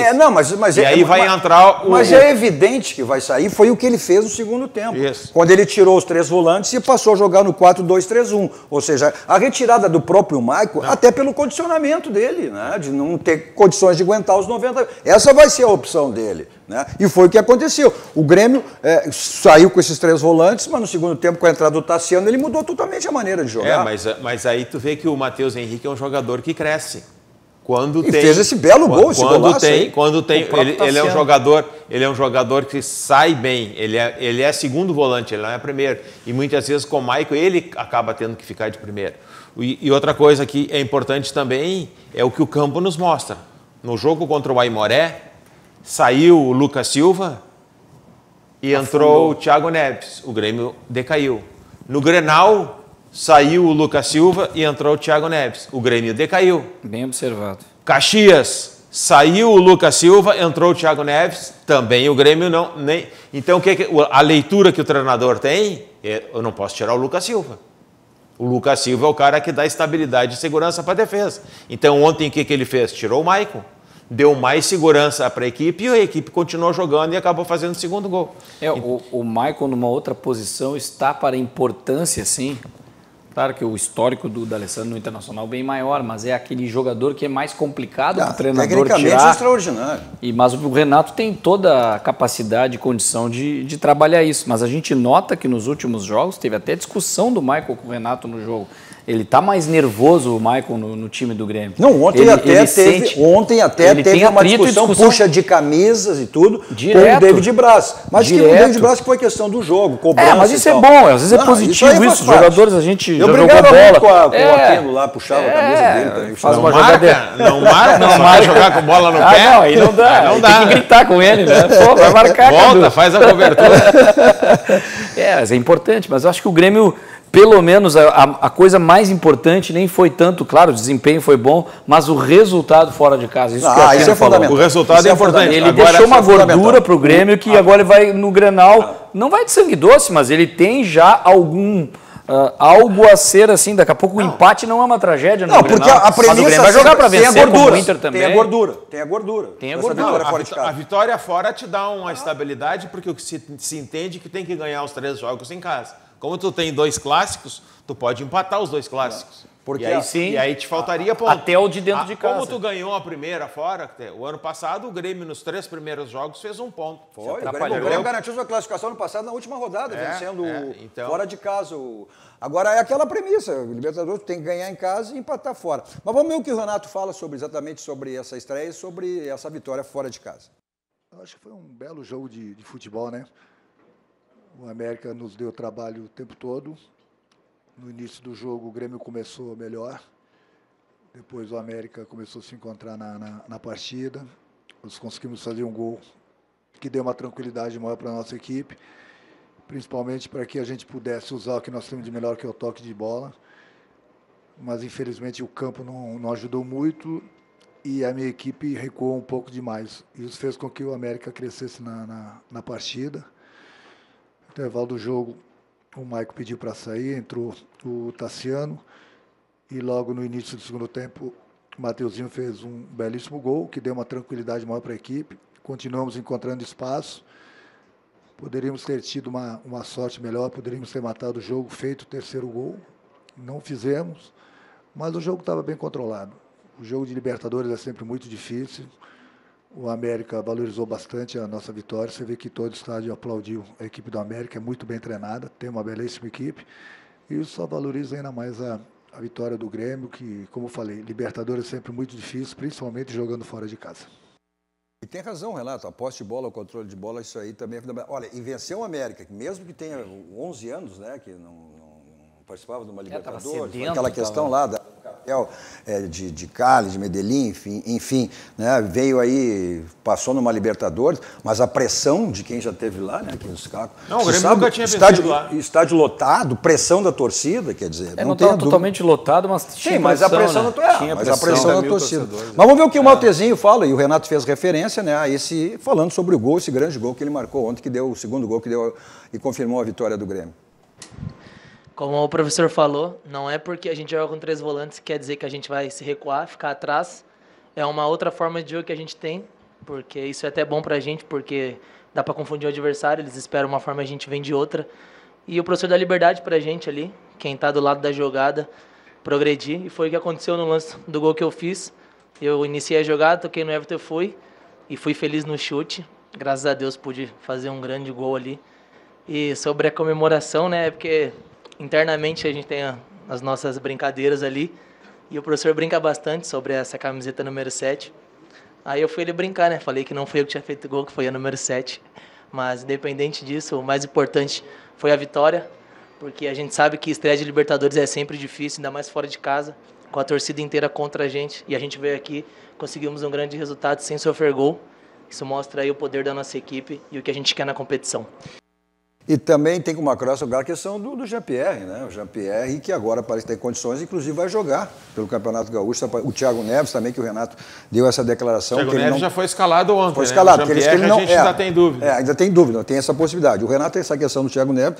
S4: E aí vai entrar o...
S2: Mas é evidente que vai sair, foi o que ele fez no segundo tempo.
S4: Isso.
S2: Quando ele tirou os 3 volantes e passou a jogar no 4-2-3-1. Ou seja, a retirada do próprio Michael, até pelo condicionamento dele, né? De não ter condições de aguentar os 90. Essa vai ser a opção dele. Né? E foi o que aconteceu. O Grêmio saiu com esses 3 volantes, mas no segundo tempo, com a entrada do Tassiano, ele mudou totalmente a maneira de jogar.
S4: Mas aí tu vê que o Matheus Henrique é um jogador que cresce.
S2: Fez esse belo gol, esse golaço aí.
S4: Ele é um jogador que sai bem, ele é segundo volante, ele não é primeiro. E muitas vezes com o Michael ele acaba tendo que ficar de primeiro. E outra coisa que é importante também é o que o campo nos mostra. No jogo contra o Aimoré, saiu o Lucas Silva e entrou o Thiago Neves. O Grêmio decaiu. No Grenal, saiu o Lucas Silva e entrou o Thiago Neves. O Grêmio decaiu.
S3: Bem observado.
S4: Caxias, saiu o Lucas Silva, entrou o Thiago Neves, também o Grêmio não... Então, a leitura que o treinador tem, eu não posso tirar o Lucas Silva. O Lucas Silva é o cara que dá estabilidade e segurança para a defesa. Então, ontem, o que ele fez? Tirou o Maicon. Deu mais segurança para a equipe e a equipe continuou jogando e acabou fazendo o segundo gol.
S3: O Maicon, numa outra posição, está para importância, sim. Claro que o histórico do D'Alessandro no Internacional é bem maior, mas é aquele jogador que é mais complicado para o treinador tirar.
S2: É extraordinário.
S3: Mas o Renato tem toda a capacidade e condição de trabalhar isso. Mas a gente nota que nos últimos jogos teve até discussão do Michael com o Renato no jogo. Ele está mais nervoso, o Michael, no time do Grêmio.
S2: Não, ontem até teve uma discussão, puxa de camisas e tudo,
S3: direto,
S2: com o David Braz. Mas que o David Braz foi questão do jogo, cobrança.
S3: Mas isso é bom, às vezes é positivo isso. Os jogadores, a gente já jogou bola.
S2: Com o Aquino lá, puxava a camisa dele também.
S3: Faz uma jogadeira.
S4: Não marca, jogar com bola no pé.
S3: Não, aí não dá. Não dá. Tem que gritar com ele, né? Pô, vai marcar.
S4: Volta, faz a cobertura.
S3: Mas é importante, mas eu acho que o Grêmio... Pelo menos a coisa mais importante nem foi tanto, claro, o desempenho foi bom, mas o resultado fora de casa. Isso
S2: é fundamental.
S4: O resultado é importante.
S3: Ele deixou uma gordura para o Grêmio que agora ele vai no Grenal, não vai de sangue doce, mas ele tem já algo a ser assim. Daqui a pouco o empate não é uma tragédia no Grenal.
S2: Porque a premissa,
S3: mas o Grêmio vai jogar para vencer, como o Inter também.
S2: Tem a gordura.
S4: A vitória fora te dá uma estabilidade, porque o que se entende que tem que ganhar os 3 jogos em casa. Como tu tem 2 clássicos, tu pode empatar os 2 clássicos.
S2: Porque
S4: e aí te faltaria ponto.
S3: Até o de dentro de casa.
S4: Como tu ganhou a primeira fora, o ano passado o Grêmio nos 3 primeiros jogos fez 1 ponto.
S2: Foi, o Grêmio garantiu sua classificação no passado na última rodada, vencendo fora de casa. Agora é aquela premissa, o Libertadores tem que ganhar em casa e empatar fora. Mas vamos ver o que o Renato fala exatamente sobre essa estreia e sobre essa vitória fora de casa.
S9: Eu acho que foi um belo jogo de futebol, né? O América nos deu trabalho o tempo todo. No início do jogo o Grêmio começou melhor. Depois o América começou a se encontrar na partida. Nós conseguimos fazer um gol que deu uma tranquilidade maior para a nossa equipe, principalmente para que a gente pudesse usar o que nós temos de melhor, que é o toque de bola. Mas infelizmente o campo não ajudou muito e a minha equipe recuou um pouco demais. Isso fez com que o América crescesse na partida. No intervalo do jogo, o Maico pediu para sair, entrou o Tassiano e logo no início do segundo tempo o Mateuzinho fez um belíssimo gol que deu uma tranquilidade maior para a equipe. Continuamos encontrando espaço. Poderíamos ter tido uma sorte melhor, poderíamos ter matado o jogo, feito o terceiro gol. Não fizemos, mas o jogo estava bem controlado. O jogo de Libertadores é sempre muito difícil. O América valorizou bastante a nossa vitória. Você vê que todo o estádio aplaudiu a equipe do América, é muito bem treinada, tem uma belíssima equipe. E isso só valoriza ainda mais a vitória do Grêmio, que, como eu falei, Libertadores é sempre muito difícil, principalmente jogando fora de casa.
S2: E tem razão, Renato, a posse de bola, o controle de bola, isso aí também é fundamental. Olha, e vencer o América, que mesmo que tenha 11 anos, né, que não participava de uma Libertadores, aquela questão lá da papel de Cali, de Medellín, enfim, né, veio aí, passou numa Libertadores, mas a pressão de quem já esteve lá, né, aqui nos Cacos.
S4: Não, o Grêmio nunca tinha vencido lá.
S2: Estádio lotado, pressão da torcida, quer dizer,
S3: não estava totalmente lotado, mas tinha
S2: mas a pressão, né? A pressão da torcida. Mas vamos ver o que o Maltezinho fala, e o Renato fez referência, né, a esse, falando sobre o gol, esse grande gol que ele marcou ontem, que deu o segundo gol que deu e confirmou a vitória do Grêmio.
S10: Como o professor falou, não é porque a gente joga com 3 volantes que quer dizer que a gente vai se recuar, ficar atrás. É uma outra forma de jogo que a gente tem, porque isso é até bom pra gente, porque dá pra confundir o adversário, eles esperam uma forma e a gente vem de outra. E o professor dá liberdade pra gente ali, quem tá do lado da jogada, progredir. E foi o que aconteceu no lance do gol que eu fiz. Eu iniciei a jogada, toquei no Everton, e fui feliz no chute. Graças a Deus pude fazer um grande gol ali. E sobre a comemoração, né, porque internamente a gente tem as nossas brincadeiras ali, e o professor brinca bastante sobre essa camiseta número 7. Aí eu fui ele brincar, né? Falei que não foi eu que tinha feito o gol, que foi a número 7. Mas independente disso, o mais importante foi a vitória, porque a gente sabe que estreia de Libertadores é sempre difícil, ainda mais fora de casa, com a torcida inteira contra a gente, e a gente veio aqui, conseguimos um grande resultado sem sofrer gol. Isso mostra aí o poder da nossa equipe e o que a gente quer na competição.
S2: E também tem como acrescentar a questão do Jean-Pierre, né? O Jean-Pierre, que agora parece ter condições, inclusive vai jogar pelo Campeonato Gaúcho. O Thiago Neves também, que o Renato deu essa declaração.
S4: O Thiago Neves já foi escalado ontem.
S2: Foi escalado.
S4: Né? O Jean-Pierre a gente ainda tem dúvida.
S2: Ainda tem dúvida, tem essa possibilidade. O Renato tem essa questão do Thiago Neves,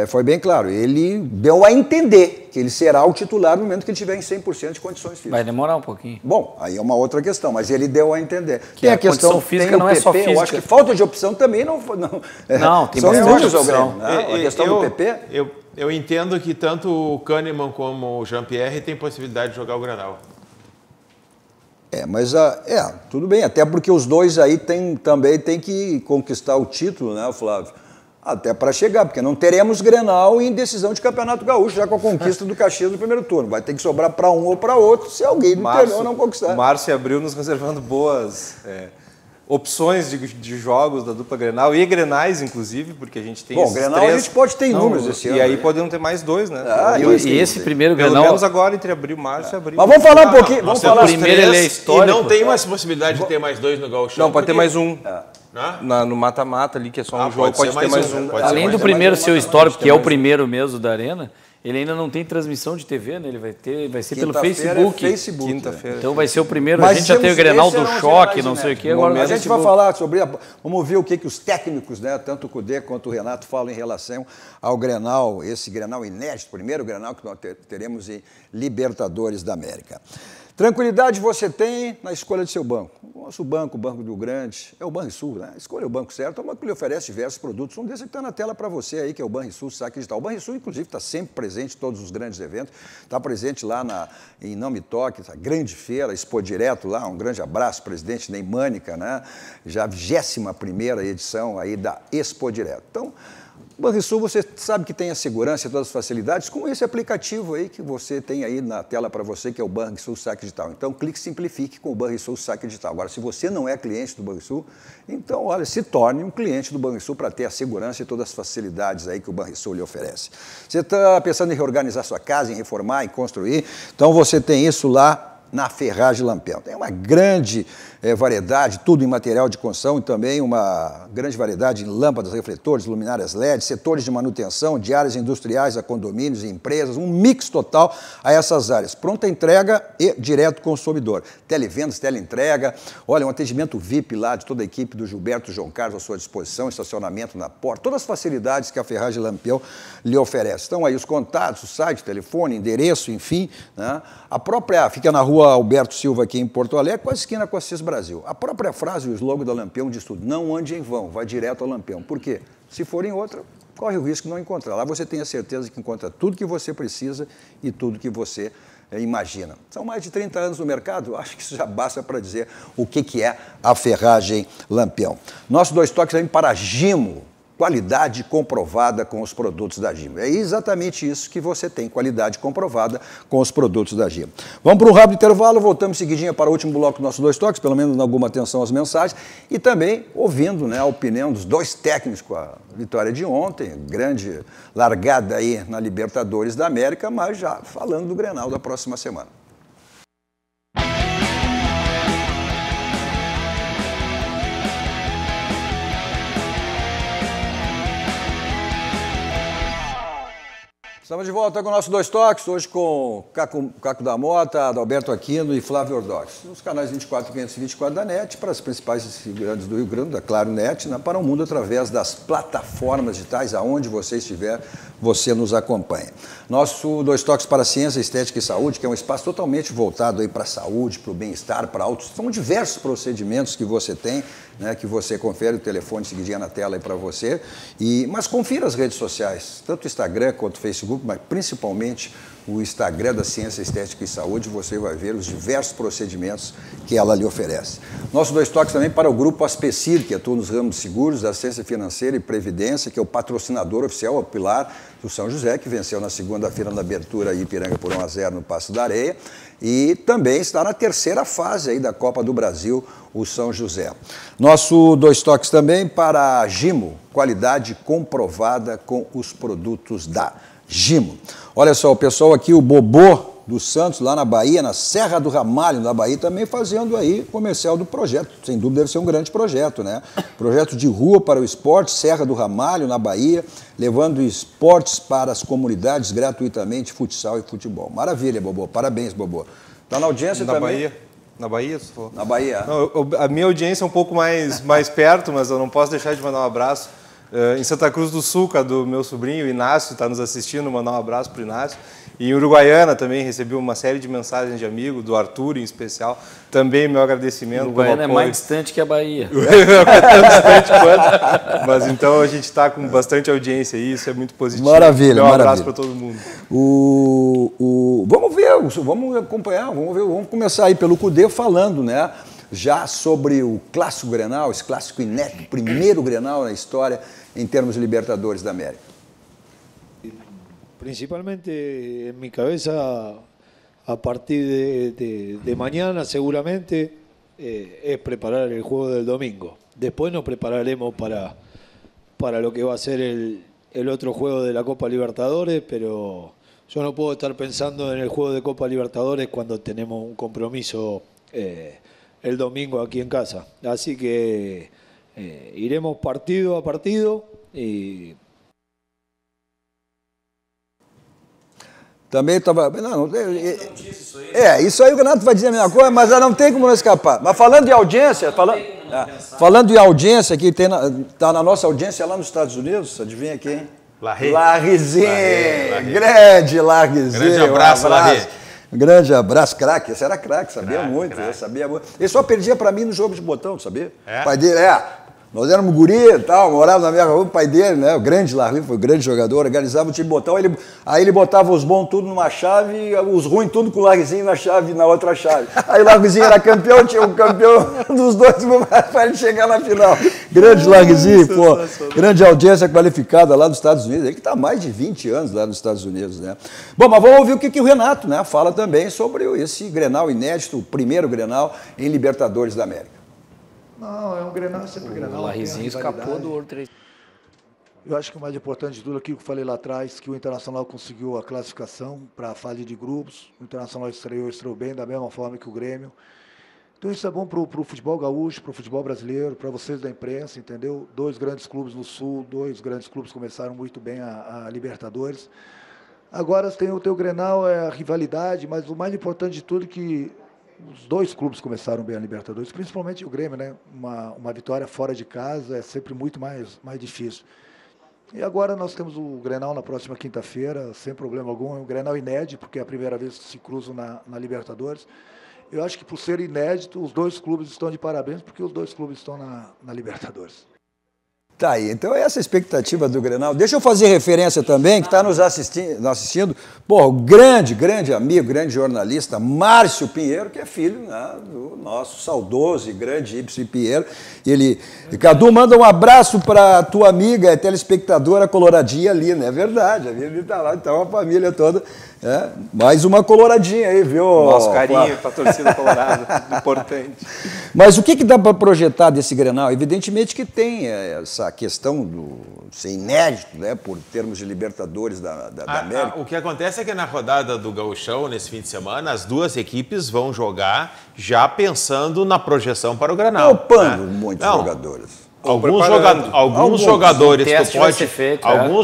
S2: foi bem claro. Ele deu a entender que ele será o titular no momento que ele tiver em 100% de condições físicas.
S3: Vai demorar um pouquinho.
S2: Bom, aí é uma outra questão, mas ele deu a entender.
S3: Que tem a questão física, não é só física.
S2: Eu acho que falta de opção também não
S3: tem bastante opção.
S2: A questão do PP.
S4: Eu entendo que tanto o Kahneman como o Jean-Pierre têm possibilidade de jogar o Granal.
S2: Mas tudo bem, até porque os dois aí também tem que conquistar o título, né, Flávio? Até para chegar, porque não teremos Grenal em decisão de Campeonato Gaúcho, já com a conquista do Caxias no primeiro turno. Vai ter que sobrar para um ou para outro, se alguém do interior não conquistar.
S5: Março e abril nos reservando boas opções de jogos da dupla Grenal e Grenais, inclusive, porque a gente tem esses
S2: Grenal
S5: 3.
S2: A gente pode ter números esse ano.
S5: E aí podemos ter mais 2, né?
S3: E esse primeiro Grenal...
S5: Pelo menos agora, entre março e abril.
S2: Mas vamos falar um pouquinho. Vamos falar
S3: o primeiro, ele é histórico.
S4: E não tem mais possibilidade de ter mais 2 no Gaúcho.
S5: Não, pode ter mais um. No mata-mata ali, que é só um jogo, pode ter mais um.
S3: Além do primeiro ser histórico, que é o primeiro mesmo da Arena, ele ainda não tem transmissão de TV, né? Ele vai ser pelo Facebook.
S5: Quinta-feira.
S3: Então vai ser o primeiro. A gente já tem o Grenal do choque, não sei o quê. Agora
S2: a gente vai falar sobre. Vamos ver o que os técnicos, né, tanto o Cudê quanto o Renato, falam em relação ao Grenal, esse Grenal inédito, primeiro Grenal que nós teremos em Libertadores da América. Tranquilidade você tem na escolha de seu banco. O nosso banco, o Banco do Rio Grande, é o Banrisul, né? Escolha o banco certo, é o banco que lhe oferece diversos produtos. Um desses que está na tela para você aí, que é o Banrisul Saque Digital. O Banrisul, inclusive, está sempre presente em todos os grandes eventos. Está presente lá em Não Me Toque, a grande feira, Expo Direto lá. Um grande abraço, presidente Neymânica, né? Já a 21ª edição aí da Expo Direto. Então, O Banrisul, você sabe que tem a segurança e todas as facilidades com esse aplicativo aí que você tem aí na tela para você, que é o Banrisul Saque Digital. Então, clique e simplifique com o Banrisul Saque Digital. Agora, se você não é cliente do Banrisul, então, olha, se torne um cliente do Banrisul para ter a segurança e todas as facilidades aí que o Banrisul lhe oferece. Você está pensando em reorganizar sua casa, em reformar, em construir, então você tem isso lá na Ferragem Lampião. Tem uma grande variedade, tudo em material de construção e também uma grande variedade em lâmpadas, refletores, luminárias LED, setores de manutenção, de áreas industriais a condomínios e empresas, um mix total a essas áreas. Pronta entrega e direto consumidor. Televendas, teleentrega, olha, um atendimento VIP lá de toda a equipe do Gilberto João Carlos à sua disposição, estacionamento na porta, todas as facilidades que a Ferragem Lampião lhe oferece. Estão aí os contatos, o site, telefone, endereço, enfim, né? A própria, fica na rua Alberto Silva aqui em Porto Alegre, quase esquina com a Assis Brasil. A própria frase, o slogan da Lampião diz tudo, não ande em vão, vai direto ao Lampião. Por quê? Se for em outra, corre o risco de não encontrar. Lá você tem a certeza que encontra tudo que você precisa e tudo que você imagina. São mais de 30 anos no mercado, acho que isso já basta para dizer o que é a Ferragem Lampião. Nosso 2 toques vem para Gimo. Qualidade comprovada com os produtos da Gimo. É exatamente isso que você tem, qualidade comprovada com os produtos da Gimo. Vamos para um rápido intervalo, voltamos seguidinha para o último bloco do nosso 2 toques, pelo menos dando alguma atenção às mensagens, e também ouvindo, né, a opinião dos dois técnicos com a vitória de ontem, grande largada aí na Libertadores da América, mas já falando do Grenal da próxima semana. Estamos de volta com o nosso 2 toques, hoje com Caco da Mota, Adalberto Aquino e Flávio Ordox. Nos canais 24 e 524 da NET, para as principais cidades do Rio Grande, da Claro NET, né, para o mundo através das plataformas digitais, aonde você estiver, você nos acompanha. Nosso 2 toques para ciência, estética e saúde, que é um espaço totalmente voltado aí para a saúde, para o bem-estar, para autos. São diversos procedimentos que você tem, né, que você confere o telefone seguidinho na tela aí para você. Mas confira as redes sociais, tanto o Instagram quanto o Facebook, mas principalmente o Instagram da Ciência, Estética e Saúde, você vai ver os diversos procedimentos que ela lhe oferece. Nosso 2 toques também para o Grupo Aspecir, que atua nos ramos de seguros, assistência financeira e previdência, que é o patrocinador oficial, o pilar do São José, que venceu na segunda-feira na abertura em Ipiranga por 1-0 no Passo da Areia, e também está na terceira fase aí da Copa do Brasil, o São José. Nosso 2 toques também para a Gimo, qualidade comprovada com os produtos da Gimo. Olha só, o pessoal aqui, o Bobô dos Santos, lá na Bahia, na Serra do Ramalho, na Bahia, também fazendo aí comercial do projeto. Sem dúvida deve ser um grande projeto, né? Projeto de rua para o esporte, Serra do Ramalho, na Bahia, levando esportes para as comunidades gratuitamente, futsal e futebol. Maravilha, Bobô. Parabéns, Bobô. Está na audiência também?
S5: Bahia. Na Bahia, você falou?
S2: Na Bahia.
S5: Não, a minha audiência é um pouco mais perto, mas eu não posso deixar de mandar um abraço. Em Santa Cruz do Sul, do meu sobrinho, Inácio, está nos assistindo, mandar um abraço para o Inácio. E em Uruguaiana também recebi uma série de mensagens de amigos, do Arthur em especial. Também meu agradecimento.
S3: Uruguaiana é mais distante que a Bahia.
S5: É tão distante quanto. Mas então a gente está com bastante audiência e isso é muito positivo.
S2: Maravilha,
S5: um abraço para todo mundo.
S2: Vamos ver, vamos acompanhar, vamos começar aí pelo Cudê falando, né? Já sobre o clássico Grenal, esse clássico inédito, primeiro Grenal na história em termos de Libertadores da América.
S7: Principalmente en mi cabeza, a partir de mañana seguramente, es preparar el juego del domingo. Después nos prepararemos para lo que va a ser el otro juego de la Copa Libertadores, pero yo no puedo estar pensando en el juego de Copa Libertadores cuando tenemos un compromiso el domingo aquí en casa. Así que iremos partido a partido y...
S2: Também estava... Isso aí o Renato vai dizer a mesma coisa, mas não tem como não escapar. Mas falando de audiência, falando de audiência, que está na nossa audiência lá nos Estados Unidos, adivinha quem? Larrizinho, grande Larrizinho.
S4: Grande abraço, Larri.
S2: Grande abraço, craque. Esse era craque, sabia muito. Eu sabia muito. Ele só perdia para mim no jogo de botão, sabia?
S4: É?
S2: O pai dele, Nós éramos guri e tal, morava na minha rua, o pai dele, né? O grande Larry, foi um grande jogador, organizava o time botão, aí ele botava os bons tudo numa chave e os ruins tudo com o Larryzinho na chave, na outra chave. Aí o Larryzinho era campeão, tinha um campeão dos dois para ele chegar na final. Grande Larryzinho, pô, grande audiência qualificada lá nos Estados Unidos, ele que está há mais de 20 anos lá nos Estados Unidos, né? Bom, mas vamos ouvir o que o Renato, né, fala também sobre esse Grenal inédito, o primeiro Grenal em Libertadores da América.
S9: Não, é um Grenal, sempre Grenal.
S3: O Larryzinho escapou do Ouro 3.
S9: Eu acho que o mais importante de tudo, aquilo que eu falei lá atrás, que o Internacional conseguiu a classificação para a fase de grupos, o Internacional estreou bem, da mesma forma que o Grêmio. Então isso é bom para o futebol gaúcho, para o futebol brasileiro, para vocês da imprensa, entendeu? 2 grandes clubes no Sul, 2 grandes clubes começaram muito bem a Libertadores. Agora tem o teu Grenal, é a rivalidade, mas o mais importante de tudo é que os 2 clubes começaram bem a Libertadores, principalmente o Grêmio, né? Uma vitória fora de casa é sempre muito mais difícil. E agora nós temos o Grenal na próxima quinta-feira, sem problema algum, é um Grenal inédito, porque é a primeira vez que se cruzam na Libertadores. Eu acho que por ser inédito, os 2 clubes estão de parabéns, porque os 2 clubes estão na Libertadores.
S2: Tá aí, então essa é a expectativa do Grenal. Deixa eu fazer referência também, que está nos assistindo, pô, o grande amigo, grande jornalista, Márcio Pinheiro, que é filho, né, do nosso saudoso e grande Ibsen Pinheiro. Cadu, manda um abraço para a tua amiga, telespectadora coloradinha ali, né? É verdade, a Vivi está lá, então a família toda. Mais uma coloradinha aí, viu?
S5: Nosso carinho para a torcida colorada, importante.
S2: Mas o que dá para projetar desse Grenal? Evidentemente que tem essa questão do ser inédito, né, por termos de Libertadores da América.
S4: O que acontece é que na rodada do Gauchão, nesse fim de semana, as 2 equipes vão jogar já pensando na projeção para o Grenal.
S2: Poupando muitos jogadores.
S4: Alguns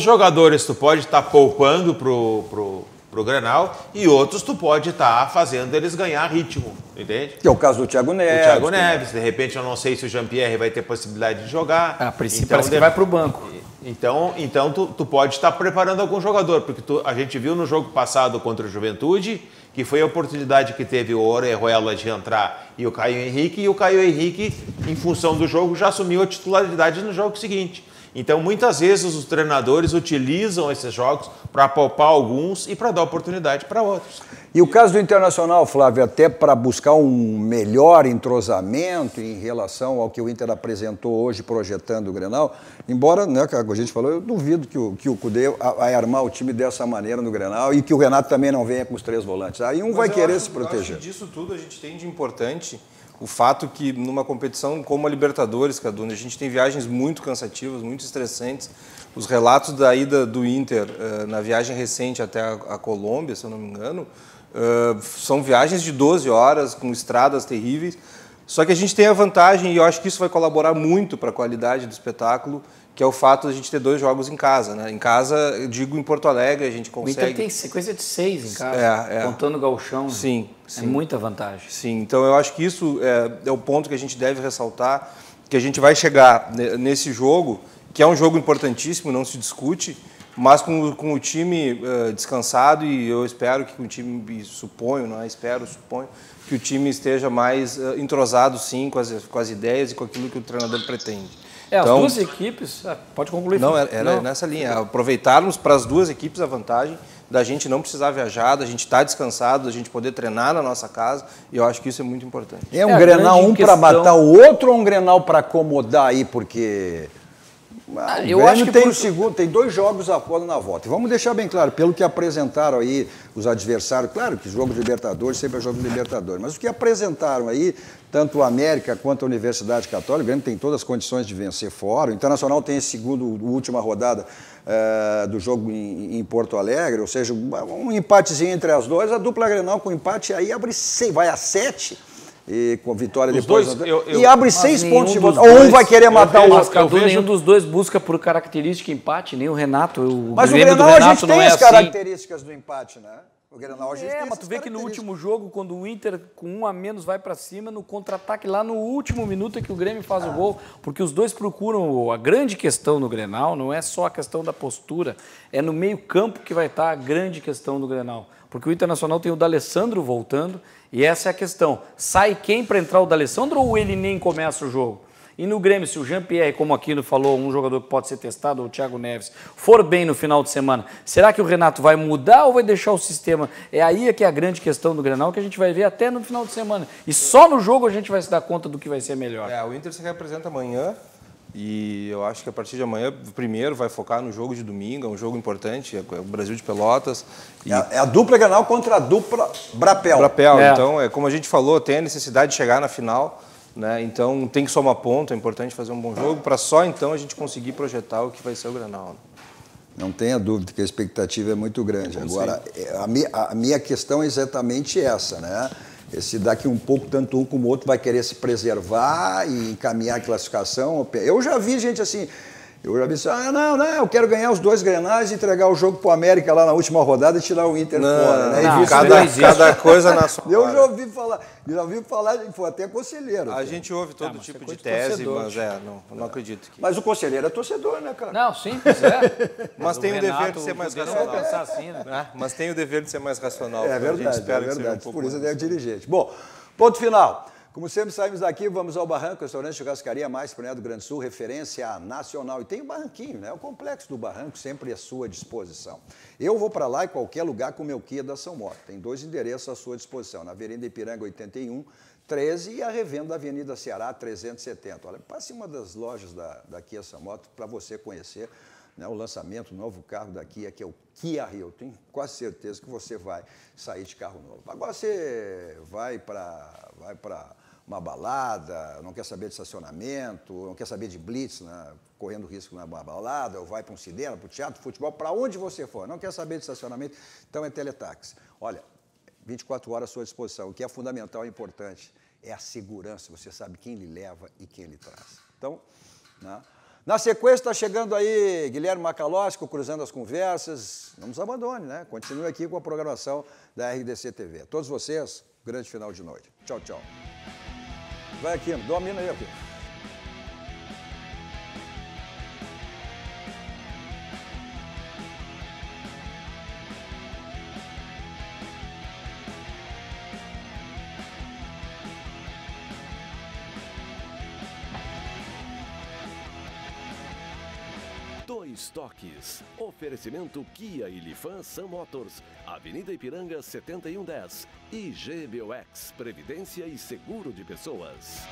S4: jogadores tu pode estar poupando pro Grenal e outros tu pode estar fazendo eles ganhar ritmo, entende?
S2: Que é o caso do Thiago Neves.
S4: O Thiago Neves, de repente eu não sei se o Jean-Pierre vai ter possibilidade de jogar.
S3: A princípio parece que vai para o banco.
S4: Então tu pode estar preparando algum jogador, porque a gente viu no jogo passado contra o Juventude, que foi a oportunidade que teve o Orejuela de entrar e o Caio Henrique, em função do jogo, já assumiu a titularidade no jogo seguinte. Então, muitas vezes, os treinadores utilizam esses jogos para poupar alguns e para dar oportunidade para outros.
S2: E o caso do Internacional, Flávio, até para buscar um melhor entrosamento em relação ao que o Inter apresentou hoje projetando o Grenal, embora, né, a gente falou, eu duvido que o Cudê vai armar o time dessa maneira no Grenal e que o Renato também não venha com os 3 volantes. Aí vai querer se proteger.
S5: Eu acho que disso tudo a gente tem de importante o fato que numa competição como a Libertadores, Cadu, a gente tem viagens muito cansativas, muito estressantes. Os relatos da ida do Inter na viagem recente até a Colômbia, se eu não me engano, são viagens de 12 horas, com estradas terríveis. Só que a gente tem a vantagem, e eu acho que isso vai colaborar muito para a qualidade do espetáculo, que é o fato de a gente ter 2 jogos em casa, né? Em casa, eu digo em Porto Alegre, a gente consegue...
S3: O Inter tem sequência de 6 em casa, contando o gauchão.
S5: Sim.
S3: É muita vantagem.
S5: Sim, então eu acho que isso é o ponto que a gente deve ressaltar, que a gente vai chegar nesse jogo, que é um jogo importantíssimo, não se discute, mas com o time descansado, e eu espero que o time, suponho que o time esteja mais entrosado, sim, com as ideias e com aquilo que o treinador pretende.
S3: Então, as 2 equipes, pode concluir.
S5: Não, era nessa linha, aproveitarmos para as 2 equipes a vantagem da gente não precisar viajar, da gente estar descansado, da gente poder treinar na nossa casa, e eu acho que isso é muito importante.
S2: É um Grenal para matar o outro ou um Grenal para acomodar aí, porque...
S3: eu acho que
S2: tem 2 jogos após na volta. E vamos deixar bem claro, pelo que apresentaram aí os adversários, claro que jogo de Libertadores sempre é jogo de Libertadores, mas o que apresentaram aí, tanto o América quanto a Universidade Católica, o Grêmio tem todas as condições de vencer fora, o Internacional tem a última rodada do jogo em Porto Alegre, ou seja, um empatezinho entre as 2, a dupla Grenal com empate aí vai a 7. E com vitória
S4: os
S2: depois.
S4: dois,
S2: e abre 6 pontos de vantagem. Ou um vai querer matar o outro.
S3: Nenhum dos 2 busca por característica empate, nem o Renato.
S2: Mas o Grenal a gente tem as características do empate, né? O Grenal a gente tem
S3: mas tu vê que no último jogo, quando o Inter com 1 a menos vai para cima, no contra-ataque lá no último minuto é que o Grêmio faz o gol, porque os 2 procuram. A grande questão no Grenal não é só a questão da postura, é no meio-campo que vai estar a grande questão do Grenal. Porque o Internacional tem o D'Alessandro voltando, e essa é a questão. Sai quem para entrar o D'Alessandro ou ele nem começa o jogo? E no Grêmio, se o Jean-Pierre, como Aquino falou, um jogador que pode ser testado, ou o Thiago Neves, for bem no final de semana, será que o Renato vai mudar ou vai deixar o sistema? É aí que é a grande questão do Grenal, que a gente vai ver até no final de semana. E só no jogo a gente vai se dar conta do que vai ser melhor.
S5: O Inter se representa amanhã. E eu acho que a partir de amanhã, primeiro, vai focar no jogo de domingo, é um jogo importante, é o Brasil de Pelotas. E
S2: é a dupla Grenal contra a dupla Brapel.
S5: Então, como a gente falou, tem a necessidade de chegar na final, né? Então tem que somar ponto, é importante fazer um bom jogo, para só então a gente conseguir projetar o que vai ser o Grenal.
S2: Não tenha dúvida que a expectativa é muito grande. Agora, a minha questão é exatamente essa, né? Esse daqui um pouco, tanto um como o outro, vai querer se preservar e encaminhar a classificação. Eu já vi gente assim, não, eu quero ganhar os 2 Grenais e entregar o jogo para o América lá na última rodada e tirar o Inter fora. Né?
S5: Cada coisa na sua
S2: Eu já ouvi falar, foi até conselheiro.
S5: A gente ouve todo tipo de tese, mas não acredito.
S2: Mas o conselheiro é torcedor, né, cara?
S3: Não, sim, pois é.
S5: Mas tem o dever de ser mais racional.
S3: Pensar assim, né?
S5: Mas tem o dever de ser mais racional.
S2: É verdade, por isso ele é dirigente. Bom, ponto final. Como sempre, saímos daqui, vamos ao Barranco, restaurante churrascaria mais premiado do Grande Sul, referência nacional. E tem o Barranquinho, né? O complexo do Barranco, sempre à sua disposição. Eu vou para lá em qualquer lugar com o meu Kia da São Moto. Tem 2 endereços à sua disposição, na Avenida Ipiranga 81, 13 e a revenda da Avenida Ceará 370. Olha, passe uma das lojas da Kia São Moto para você conhecer, né, o lançamento do novo carro da Kia, que é o Kia Rio. Tenho quase certeza que você vai sair de carro novo. Agora você vai para uma balada, não quer saber de estacionamento, não quer saber de blitz, né, correndo risco na balada, ou vai para um cinema, para o teatro, futebol, para onde você for, não quer saber de estacionamento, então é teletaxi. Olha, 24 horas à sua disposição. O que é fundamental e importante é a segurança, você sabe quem lhe leva e quem lhe traz. Então, né? Na sequência está chegando aí Guilherme Macalosco, Cruzando as Conversas. Não nos abandone, né? Continue aqui com a programação da RDC TV. A todos vocês, grande final de noite. Tchau, tchau. Vai aqui, domina aí aqui.
S1: Dois Toques. Oferecimento Kia e Lifan Sam Motors. Avenida Ipiranga 7110. E GBOX. Previdência e Seguro de Pessoas.